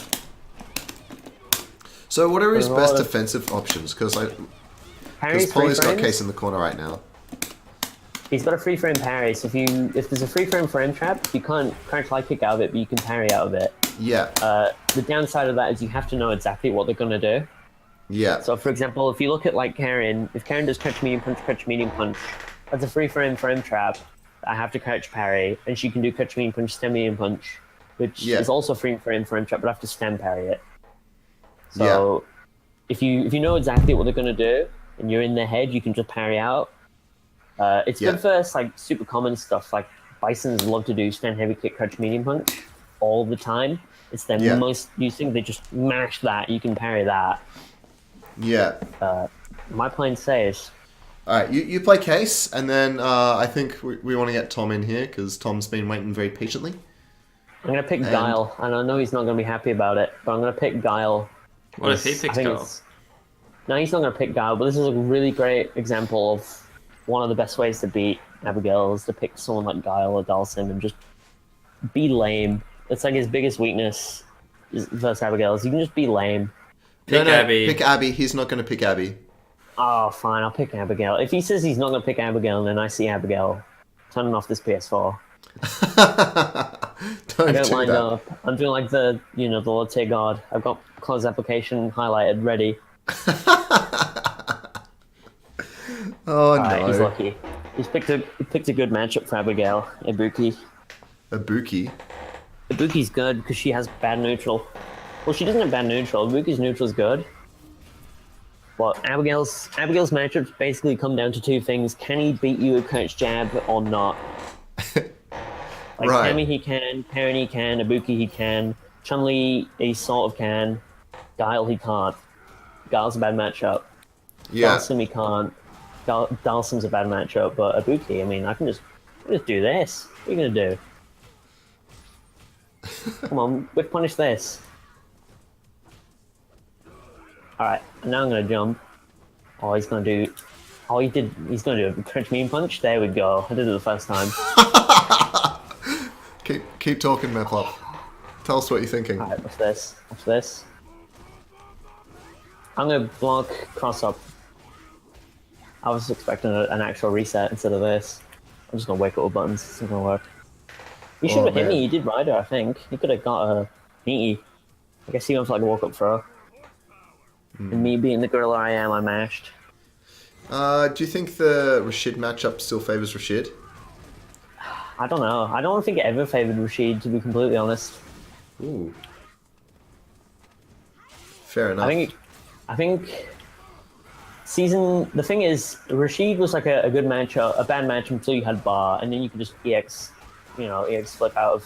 So what are his best defensive options? Because Polly's got Case in the corner right now. He's got a free frame parry, so if there's a free frame trap, you can't crouch light kick out of it, but you can parry out of it. Yeah. The downside of that is you have to know exactly what they're gonna do. Yeah. So for example, if you look at like Karin, if Karin does crouch medium punch, that's a free frame trap. I have to crouch parry, and she can do crouch medium punch, stem medium punch, which is also free for frame trap, but I have to stem parry it. So if you know exactly what they're gonna do and you're in their head, you can just parry out. It's good for like super common stuff. Like Bisons love to do stand heavy kick, crouch medium punch all the time. It's their most used thing. They just mash that. You can parry that. Yeah. My plan says. All right, you play Case, and then I think we want to get Tom in here because Tom's been waiting very patiently. I'm gonna pick Guile, and I know he's not gonna be happy about it, but I'm gonna pick Guile. What if he picks Guile? No, he's not gonna pick Guile, but this is a really great example of one of the best ways to beat Abigail is to pick someone like Guile or Dalsim and just be lame. It's like his biggest weakness versus Abigail is you can just be lame. Pick Abby. Pick Abby. He's not going to pick Abby. Oh, fine, I'll pick Abigail. If he says he's not gonna pick Abigail, and then I see Abigail, turning off this PS4. I don't line up. I'm doing like the Lord Say God. I've got close application highlighted ready. Oh no! He's lucky. He picked a good matchup for Abigail. Ibuki. Ibuki's good because she has bad neutral. Well, she doesn't have bad neutral. Ibuki's neutral's good. But Abigail's matchups basically come down to two things: can he beat you with crouch jab or not? Like Cammy he can, Perrin he can, Ibuki he can, Chun-Li he sort of can, Guile he can't. Guile's a bad matchup. Yeah. Dalsim he can't. Dalsim's a bad matchup, but Ibuki, I mean, I can just do this. What are you gonna do? Come on, whip punish this. Alright, now I'm gonna jump. Oh, he's gonna do... Oh, he's gonna do a crouch medium punch? There we go. I did it the first time. Keep talking, Mehplop. Tell us what you're thinking. Alright, watch this. Watch this. I'm gonna block cross up. I was expecting an actual reset instead of this. I'm just gonna wake up with buttons. It's not gonna work. He should have hit me. He did Rider, I think. He could have got a meaty. I guess he went for like a walk up throw. And me being the gorilla I am, I mashed. Do you think the Rashid matchup still favors Rashid? I don't know. I don't think it ever favored Rashid, to be completely honest. Ooh. Fair enough. I think the thing is, Rashid was like a good matchup, a bad matchup until you had Bar, and then you could just EX flip out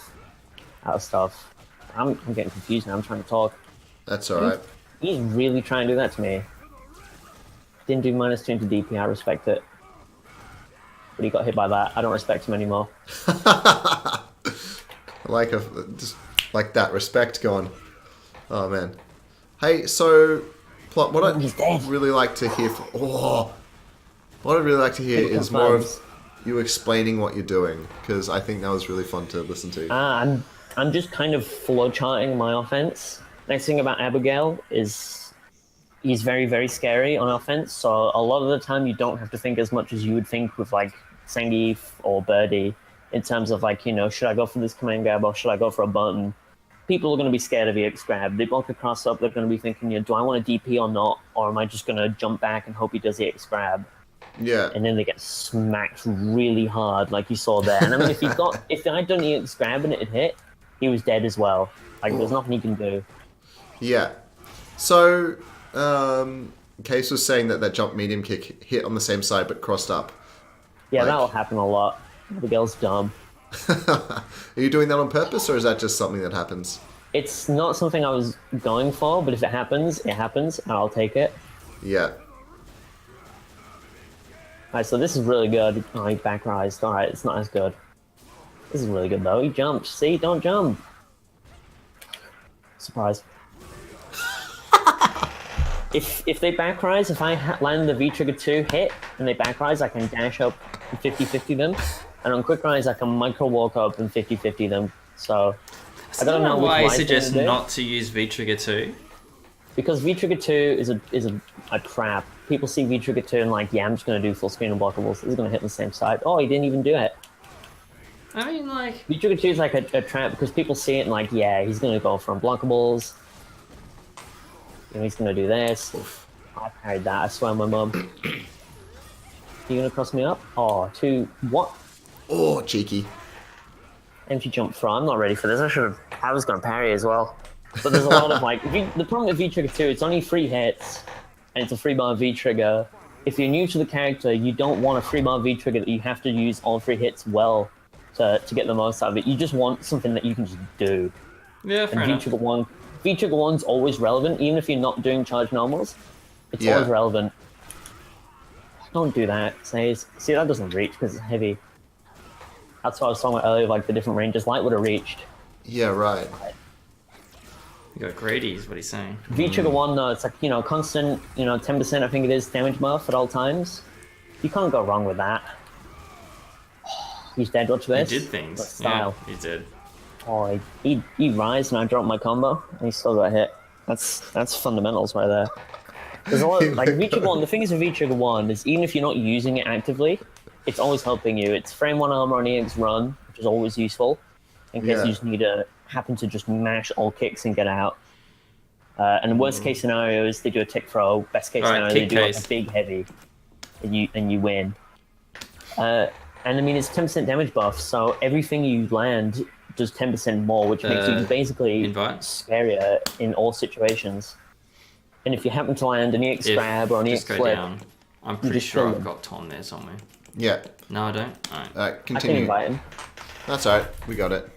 of stuff. I'm getting confused now. I'm trying to talk. That's alright. He's really trying to do that to me. Didn't do -2 into DP, I respect it. But he got hit by that. I don't respect him anymore. Just like that respect gone. Oh man. Hey, so Plot, what I'd really like to hear is more of you explaining what you're doing, because I think that was really fun to listen to. I'm just kind of flowcharting my offense. Nice thing about Abigail is he's very, very scary on offense, so a lot of the time you don't have to think as much as you would think with like Zangief or Birdie in terms of like, should I go for this command grab or should I go for a button? People are going to be scared of EX grab. They block across up, they're going to be thinking, do I want to DP or not? Or am I just going to jump back and hope he does EX grab? Yeah. And then they get smacked really hard like you saw there. And I mean, if I'd done EX grab and it had hit, he was dead as well. Like, there's nothing he can do. Yeah. So, Case was saying that jump medium kick hit on the same side but crossed up. Yeah, that'll happen a lot. Abigail's dumb. Are you doing that on purpose, or is that just something that happens? It's not something I was going for, but if it happens, and I'll take it. Yeah. Alright, so this is really good. Oh, he back-rised. Alright, it's not as good. This is really good, though. He jumped. See? Don't jump. Surprise. If they back rise, if I land the V-Trigger 2 hit and they back rise, I can dash up and 50-50 them. And on quick rise, I can micro walk up and 50-50 them. So I don't know why you suggest not to use V-Trigger 2. Because V-Trigger 2 is a trap. People see V-Trigger 2 and like, yeah, I'm just going to do full screen unblockables. This is going to hit the same side. Oh, he didn't even do it. I mean, like... V-Trigger 2 is like a trap because people see it and like, yeah, he's going to go for unblockables. He's going to do this. I parried that, I swear on my mum. You going to cross me up? Oh, what? Oh, cheeky. Empty jump throw. I'm not ready for this. I was going to parry as well. But there's a lot of like the problem with V Trigger 2. It's only 3 hits, and it's a 3-bar V Trigger. If you're new to the character, you don't want a 3-bar V Trigger that you have to use all 3 hits well to get the most out of it. You just want something that you can just do. Yeah, fair enough. V Trigger 1's always relevant, even if you're not doing charge normals. It's always relevant. Don't do that, Says. See, that doesn't reach because it's heavy. That's what I was talking about earlier, like the different ranges. Light would have reached. Yeah, right. You got greedy, is what he's saying. V Trigger 1, though, it's like, constant, 10% I think it is damage buff at all times. You can't go wrong with that. He's dead, watch this. He did things. Style. Yeah, he did. Oh, he rise and I dropped my combo, and he still got hit. That's fundamentals right there. There's a lot of, like, V Trigger 1, the thing is with V Trigger 1 is even if you're not using it actively, it's always helping you. It's frame 1 armor on EX run, which is always useful, in case you just need to happen to just mash all kicks and get out. And the worst case scenario is they do a tick throw. Best case scenario, they do like a big heavy, and you win. And I mean, it's 10% damage buff, so everything you land does 10% more, which makes you basically scarier in all situations. And if you happen to land an EX grab or an EX flip, I'm pretty sure I've got Tom there somewhere. Yeah. No, I don't. Alright. Continue. I can invite him. That's alright. We got it.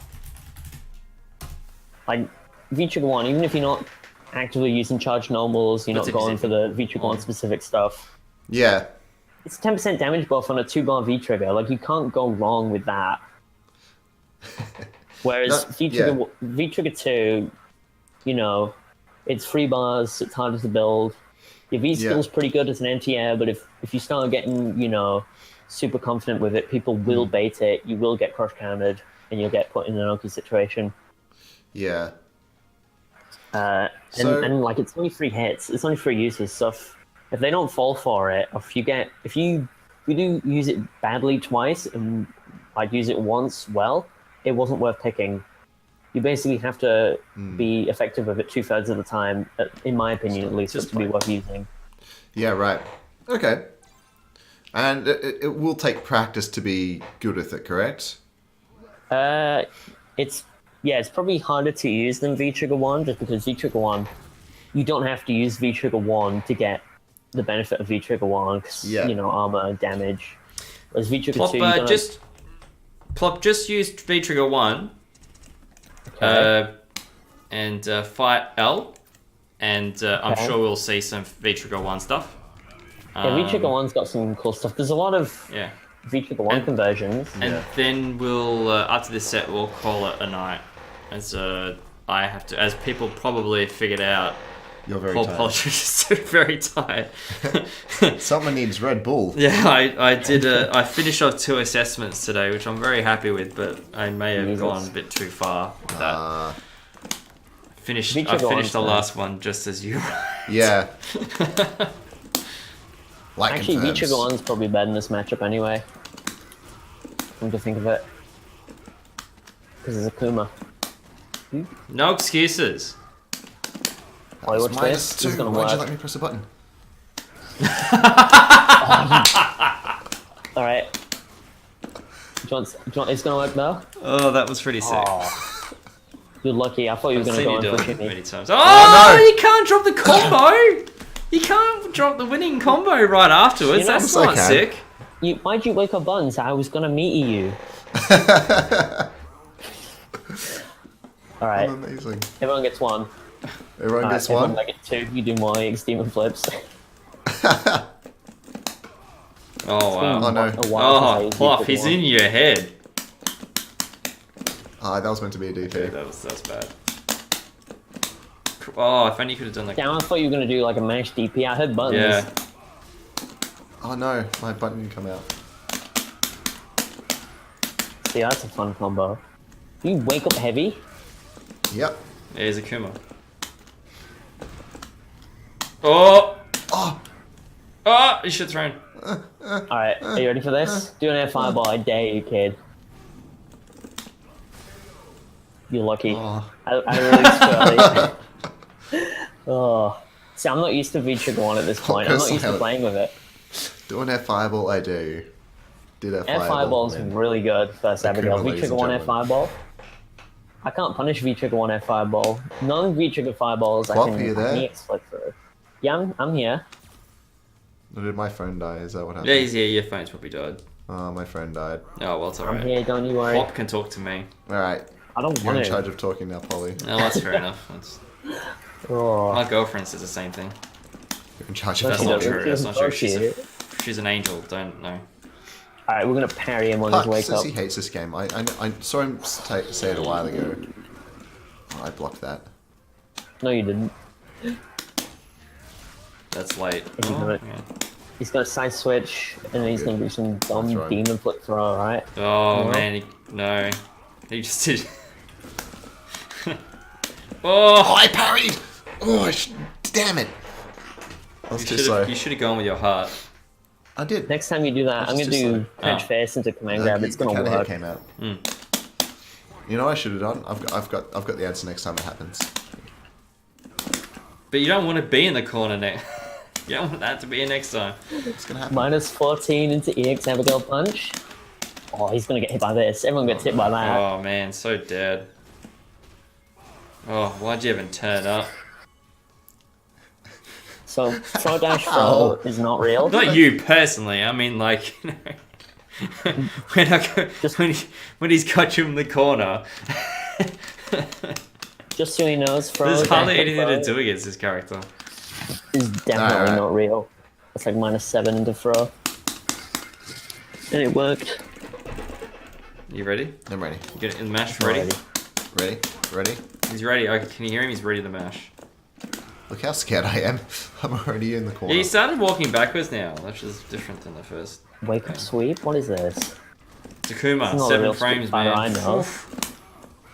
Like, V Trigger 1, even if you're not actively using charge normals, you're not going for the V Trigger 1 specific stuff. Yeah. It's 10% damage buff on a 2-bar V Trigger. Like, you can't go wrong with that. Whereas V Trigger 2, it's 3 bars, it's harder to build. Your V skill's pretty good as an anti-air, but if you start getting, super confident with it, people will bait it, you will get cross-countered, and you'll get put in an Oki situation. Yeah. And like, it's only 3 hits, it's only 3 uses, so if they don't fall for it, or if you do use it badly twice, and I'd use it once well, it wasn't worth picking. You basically have to be effective with it 2/3 of the time, in my opinion at least, just to be worth using. Yeah, right. Okay. And it will take practice to be good with it, correct? It's probably harder to use than V Trigger 1, just because V Trigger 1, you don't have to use V Trigger 1 to get the benefit of V Trigger 1, because, armor, damage. Whereas V Trigger 2, Plop just used V Trigger 1, and fight L, and I'm sure we'll see some V Trigger 1 stuff. Yeah, V Trigger 1's got some cool stuff. There's a lot of V Trigger 1 conversions. And then we'll, after this set, we'll call it a night. As as people probably figured out, you're very Paul tired. Polish's is very tired. Someone needs Red Bull. Yeah, I finished off 2 assessments today, which I'm very happy with, but I may have gone a bit too far with that. I finished the last one just as you. Yeah. Actually, V Trigger 1's probably better in this matchup anyway. Come to think of it. Because it's Akuma. No excuses. Oh, watch this. -2. It's gonna Why'd you work. let me press a button? Alright. It's gonna work now? Oh, that was pretty sick. Oh. You're lucky. I thought you were gonna go in for shimmy. Many times. Oh, no! You can't drop the combo! You can't drop the winning combo right afterwards. That's not sick. Why'd you wake up Buttons? I was gonna meet you. Alright. Amazing. Everyone gets 1. Everyone gets 1? Everyone get 2. You do more EX Demon flips. Oh, wow. Oh, no. Oh, Plop, he's in your head. That was meant to be a DP. Okay, that's bad. Oh, if only you could have done like... Damn, I thought you were going to do like a mash DP. I heard Buttons. Yeah. Oh no, my button didn't come out. See, that's a fun combo. You wake up heavy? Yep. There's Akuma. Oh! Oh! Oh! You should have thrown. Alright, are you ready for this? Do an air fireball, I dare you, kid. You're lucky. Oh. I released early. Oh. See, I'm not used to V Trigger 1 at this point. I'm not used to playing with it. Do an F5 all I do. did a Air Fireball's really good versus Abigail. Akuma, ladies V-Trigger and 1 Air gentlemen. Fireball. I can't punish V-Trigger 1 Air Fireball. None V-Trigger Fireballs I Plop, can are you there? split through. Yeah, I'm here. Or did my phone die? Is that what happened? Yeah, your phone's probably died. Oh, my phone died. Oh, well, it's I'm alright. here, don't you worry. Plop can talk to me. Alright, I don't you're want in to. charge of talking now, Polly. No, that's fair enough. That's... Oh. My girlfriend says the same thing. You're in charge No, of That's she not doesn't. true. She That's doesn't not true. talk to you. She's an angel. Don't know. Alright, we're gonna parry him on his Puck wake says up. he hates this game. I saw him say it a while ago. Oh, I blocked that. No, you didn't. That's late. Is he gonna- yeah. He's gonna side switch, and then he's gonna do some dumb Throw. demon flip throw, right? Oh No. man, no. He just did. Oh, oh! I parried! Oh, damn it! I was too slow. You should have gone with your heart. I did. Next time you do that, I'm Just gonna too do slow. crouch Oh. face into command grab. It's gonna the head work. came out. Mm. You know what I should have done? I've got the answer next time it happens. But you don't want to be in the corner next. You don't want that to be in next time. It's gonna happen. Minus 14 into EX Abigail punch. Oh, he's gonna get hit by this. Everyone gets hit by that. Oh man, so dead. Oh, why'd you even turn up? So throw dash throw Ow. is not real. Not you personally. I mean, like, you know, when he's got you in the corner. Just so he knows, throw There's dash hardly and anything throw to do against this character. is definitely Alright. not real. It's like minus 7 into throw. And it worked. You ready? I'm ready. You get it in the mash. Ready? Alrighty. Ready? Ready? He's ready. Okay, can you hear him? He's ready to mash. Look how scared I am. I'm already in the corner. Yeah, he started walking backwards now, which is different than the first. Wake up sweep? What is this? Takuma, It's not a 7 real frames, Street Fighter man. I know. Oof.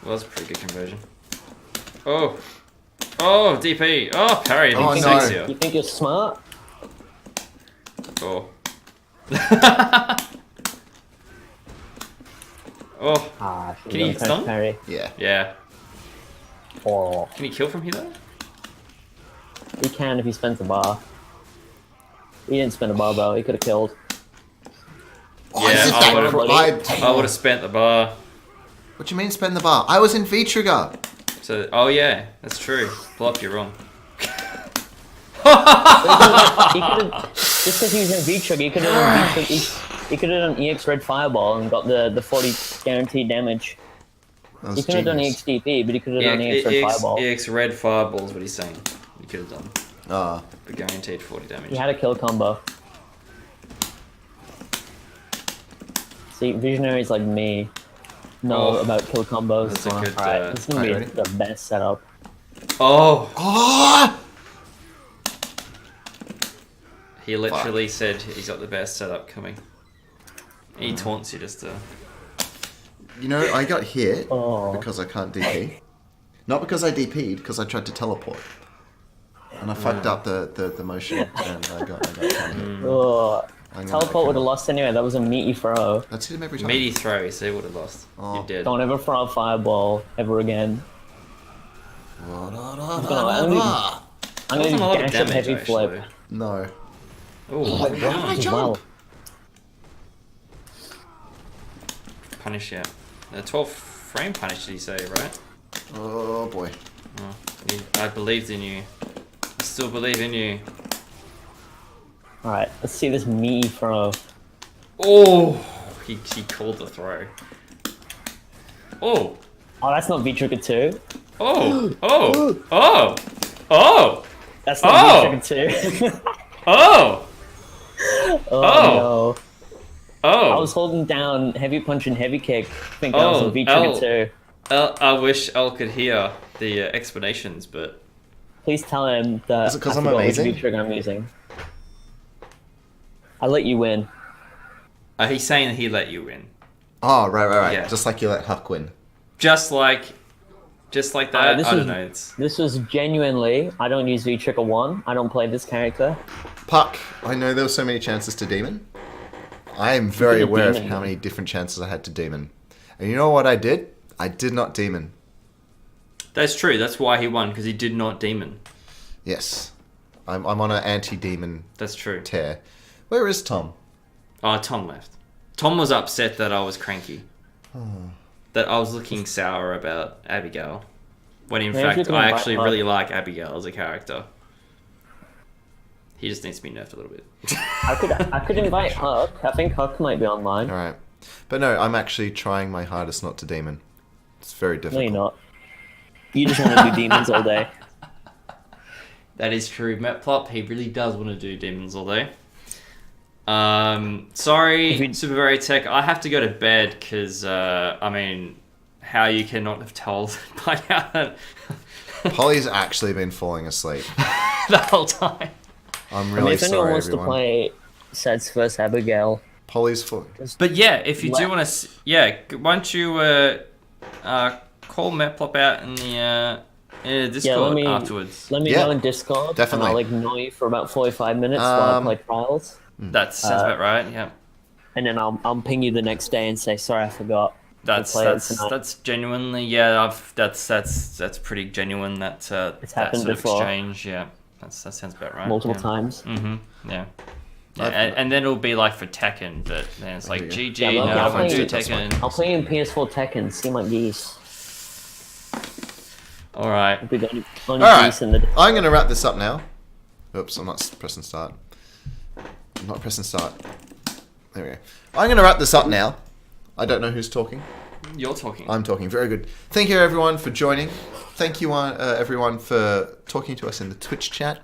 Well, that's a pretty good conversion. Oh. Oh, DP. Oh, parry. Oh, It's no. sexier. You think you're smart? Oh. Oh. Ah, Can he stun? parry. Yeah. Yeah. Oh, Can he kill from here though? he can if he spends a bar. He didn't spend a bar though. He could have killed. Oh, Yeah, I did I that. would've- I would have spent the bar. What do you mean spend the bar? I was in V-Trigger. So, oh yeah, that's true. Plop, you're wrong. He could have just because he was in V-Trigger. He could have done V-Trigger. He could have done EX Red Fireball and got the 40 guaranteed damage. That was He could have done genius. EX DP, but he could have done EX Red Fireball. EX red fireball is what he's saying. You could have done Ah, the guaranteed 40 damage. He had a kill combo. See, visionaries like me know Oh, about kill combos. that's a good, Alright, this is gonna be Alright, the best setup. Oh, oh! he literally said he's got the best setup coming. He taunts you just to. You know, I got hit Oh. because I can't DP. Not because I DP'd, because I tried to teleport. And I fucked up the motion, and I got hit. Oh, I'm gonna teleport would have lost anyway. That was a meaty throw. Let's hit him every time. Meaty throw, so he would have lost. Oh. You're dead. Don't ever throw a fireball ever again. I'm gonna Wasn't a lot of dash up damage, heavy actually. flip. No. Oh, Why did I as jump? well. punish yeah. 12 frame punish, did he say, right? Oh boy. Oh, I believed in you. I still believe in you. Alright, let's see this meaty throw. Oh, he called the throw. Oh, Oh, that's not V-Trigger 2. oh, oh, oh, oh, That's not Oh! V-Trigger 2. oh, Oh, Oh! no. I oh. was holding down heavy punch and heavy kick. I think that was Oh, a V-Trigger L. 2. I wish El could hear the explanations, but Please tell him that Is it 'cause I I'm forgot which amazing? V-Trigger I'm using. I let you win. he's saying he let you win. Oh, right. Yeah. Just like you let Huck win. Just like that. this I don't is- know. It's This was genuinely, I don't use V-Trigger 1. I don't play this character. Puck, I know there were so many chances to Demon. I am very You did aware of Demon. how many different chances I had to Demon. And you know what I did? I did not Demon. that's true. That's why he won, because he did not demon. Yes. I'm on an anti-Demon That's true. tear. Where is Tom? Oh, Tom left. Tom was upset that I was cranky. That I was looking sour about Abigail. When in fact, I actually really like Abigail as a character. He just needs to be nerfed a little bit. I could invite Huck. I think Huck might be online. All right. But no, I'm actually trying my hardest not to demon. It's very difficult. No, you're not. You just want to do demons all day. That is true. Mehplop, he really does want to do demons all day. Sorry, Super Very Tech. I have to go to bed because, I mean, how you cannot have told by now that Polly's actually been falling asleep the whole time. I'm really if sorry, anyone wants everyone. to play Sets vs Abigail, Polly's falling. But yeah, if you do want to, why don't you call Mehplop out in the Discord afterwards? Let me go in Discord, definitely. and I'll ignore you for about 45 minutes while I play Trials. That sounds about right. Yeah. And then I'll ping you the next day and say sorry, I forgot. That's genuinely that's pretty genuine. It's happened sort before. Of exchange. Yeah, that sounds about right. Multiple times. Mm-hmm. Yeah. And then it'll be like for Tekken, but then it's like GG. Yeah, no, I won't do Tekken. I'll play in PS4 Tekken. See my geese. All right. All right. I'm going to wrap this up now. Oops, I'm not pressing start. I'm not pressing start. There we go. I'm going to wrap this up now. I don't know who's talking. You're talking. I'm talking. Very good. Thank you, everyone, for joining. Thank you, everyone, for talking to us in the Twitch chat.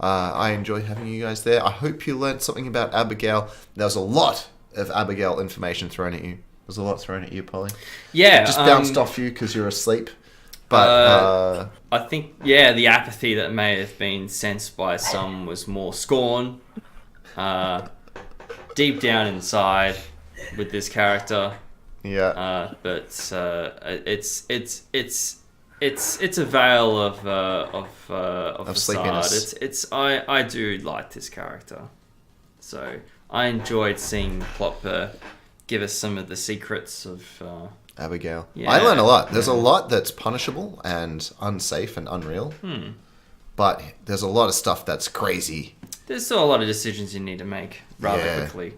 I enjoy having you guys there. I hope you learned something about Abigail. There was a lot of Abigail information thrown at you. There was a lot thrown at you, Polly. Yeah. It just bounced off you because you're asleep. But I think, the apathy that may have been sensed by some was more scorn. Deep down inside with this character. Yeah. But it's a veil of facade. Sleepiness. I do like this character, so I enjoyed seeing Plop give us some of the secrets of Abigail. Yeah. I learned a lot. There's a lot that's punishable and unsafe and unreal, but there's a lot of stuff that's crazy. There's still a lot of decisions you need to make rather quickly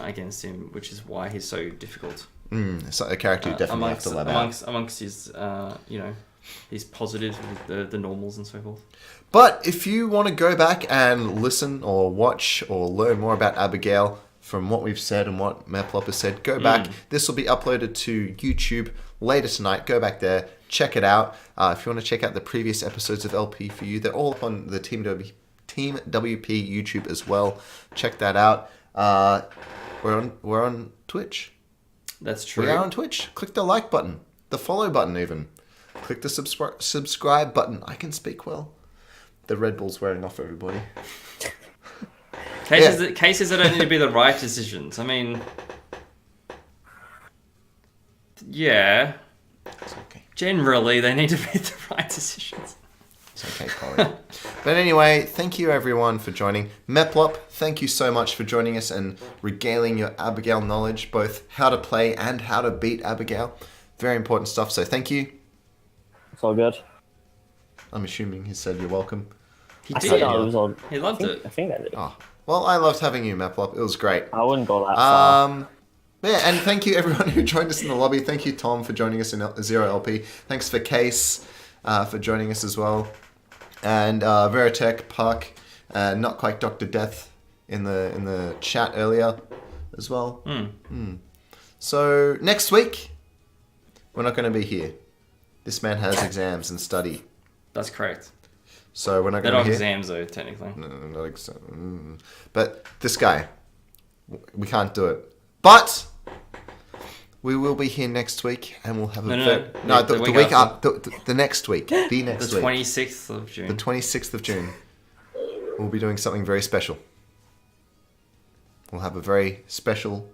against him, which is why he's so difficult. It's a character you definitely have to let out. Amongst his, his positives with the normals and so forth. But if you want to go back and listen or watch or learn more about Abigail from what we've said and what Mehplop has said, go back. This will be uploaded to YouTube later tonight. Go back there, check it out. If you want to check out the previous episodes of LP4U, they're all up on the Team WP YouTube as well. Check that out. We're on Twitch. That's true. We are on Twitch. Click the like button, the follow button even. Click the subscribe button. I can speak well. The Red Bull's wearing off everybody. Cases that don't need to be the right decisions. I mean, yeah. It's okay. Generally, they need to be the right decisions. It's okay, Polly. But anyway, thank you everyone for joining. Mehplop, thank you so much for joining us and regaling your Abigail knowledge, both how to play and how to beat Abigail. Very important stuff, so thank you. It's all good. I'm assuming he said you're welcome. He I did. said I was on. He loved it. I think I did. Oh, well, I loved having you, Mehplop. It was great. I wouldn't go that far. Yeah, and thank you everyone who joined us in the lobby. Thank you, Tom, for joining us in Zero LP. Thanks for Case for joining us as well. And Veritech, Puck, Not Quite Dr. Death in the chat earlier as well. So next week, we're not going to be here. This man has exams and study. That's correct. So we're not They're going to not be here. exams though, technically. No, not exams. But this guy, we can't do it. But we will be here next week, and we'll have the week up, the next week, the next week, 26th of June. The 26th of June. We'll be doing something very special. We'll have a very special.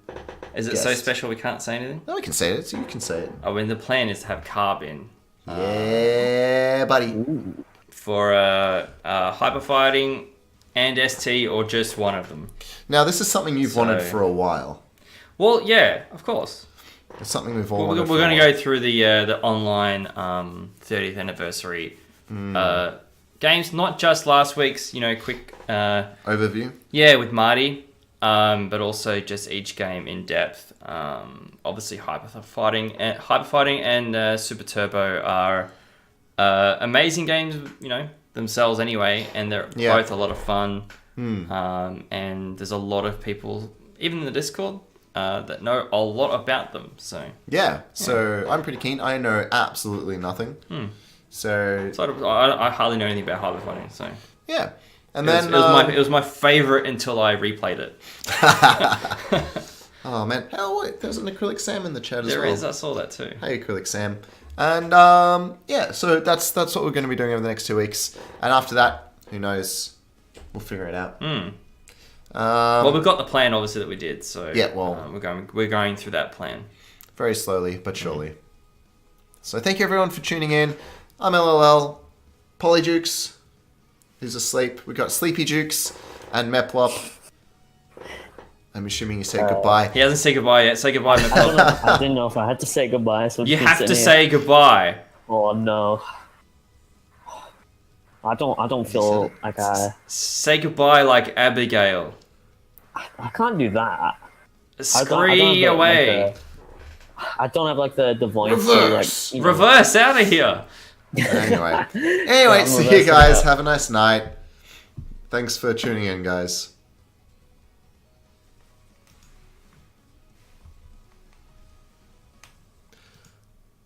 Is it so special we can't say anything? No, we can say it. So you can say it. I mean, the plan is to have Carb in. Yeah, buddy. For hyper fighting and ST, or just one of them. Now, this is something you've wanted for a while. Well, yeah, of course. It's something we've all wanted. We're going to go through the online 30th anniversary games, not just last week's quick overview. Yeah, with Marty. but also just each game in depth. Obviously, Hyper Fighting and Super Turbo are amazing games, themselves anyway, and they're both a lot of fun. And there's a lot of people, even in the Discord, that know a lot about them. So so I'm pretty keen. I know absolutely nothing. So I hardly know anything about Hyper Fighting. So yeah, and it was my favorite until I replayed it. Oh man, wait, there's an Acrylic Sam in the chat as well. There is, I saw that too. Hey, Acrylic Sam. And so that's what we're going to be doing over the next 2 weeks. And after that, who knows? We'll figure it out. Well, we've got the plan, obviously, that we did. So we're going through that plan very slowly but surely. So thank you everyone for tuning in. I'm LLL, Polydukes, who's asleep. We've got Sleepy Dukes and Mehplop. I'm assuming you said goodbye. He hasn't said goodbye yet. Say goodbye, Mehplop. I didn't know if I had to say goodbye. So you have to say goodbye. Oh no. I don't feel like say goodbye like Abigail. I can't do that. Scree away. I don't have like the voice. Reverse. To, Reverse out of here. Anyway, see you guys. Have a nice night. Thanks for tuning in, guys.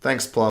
Thanks, Plum.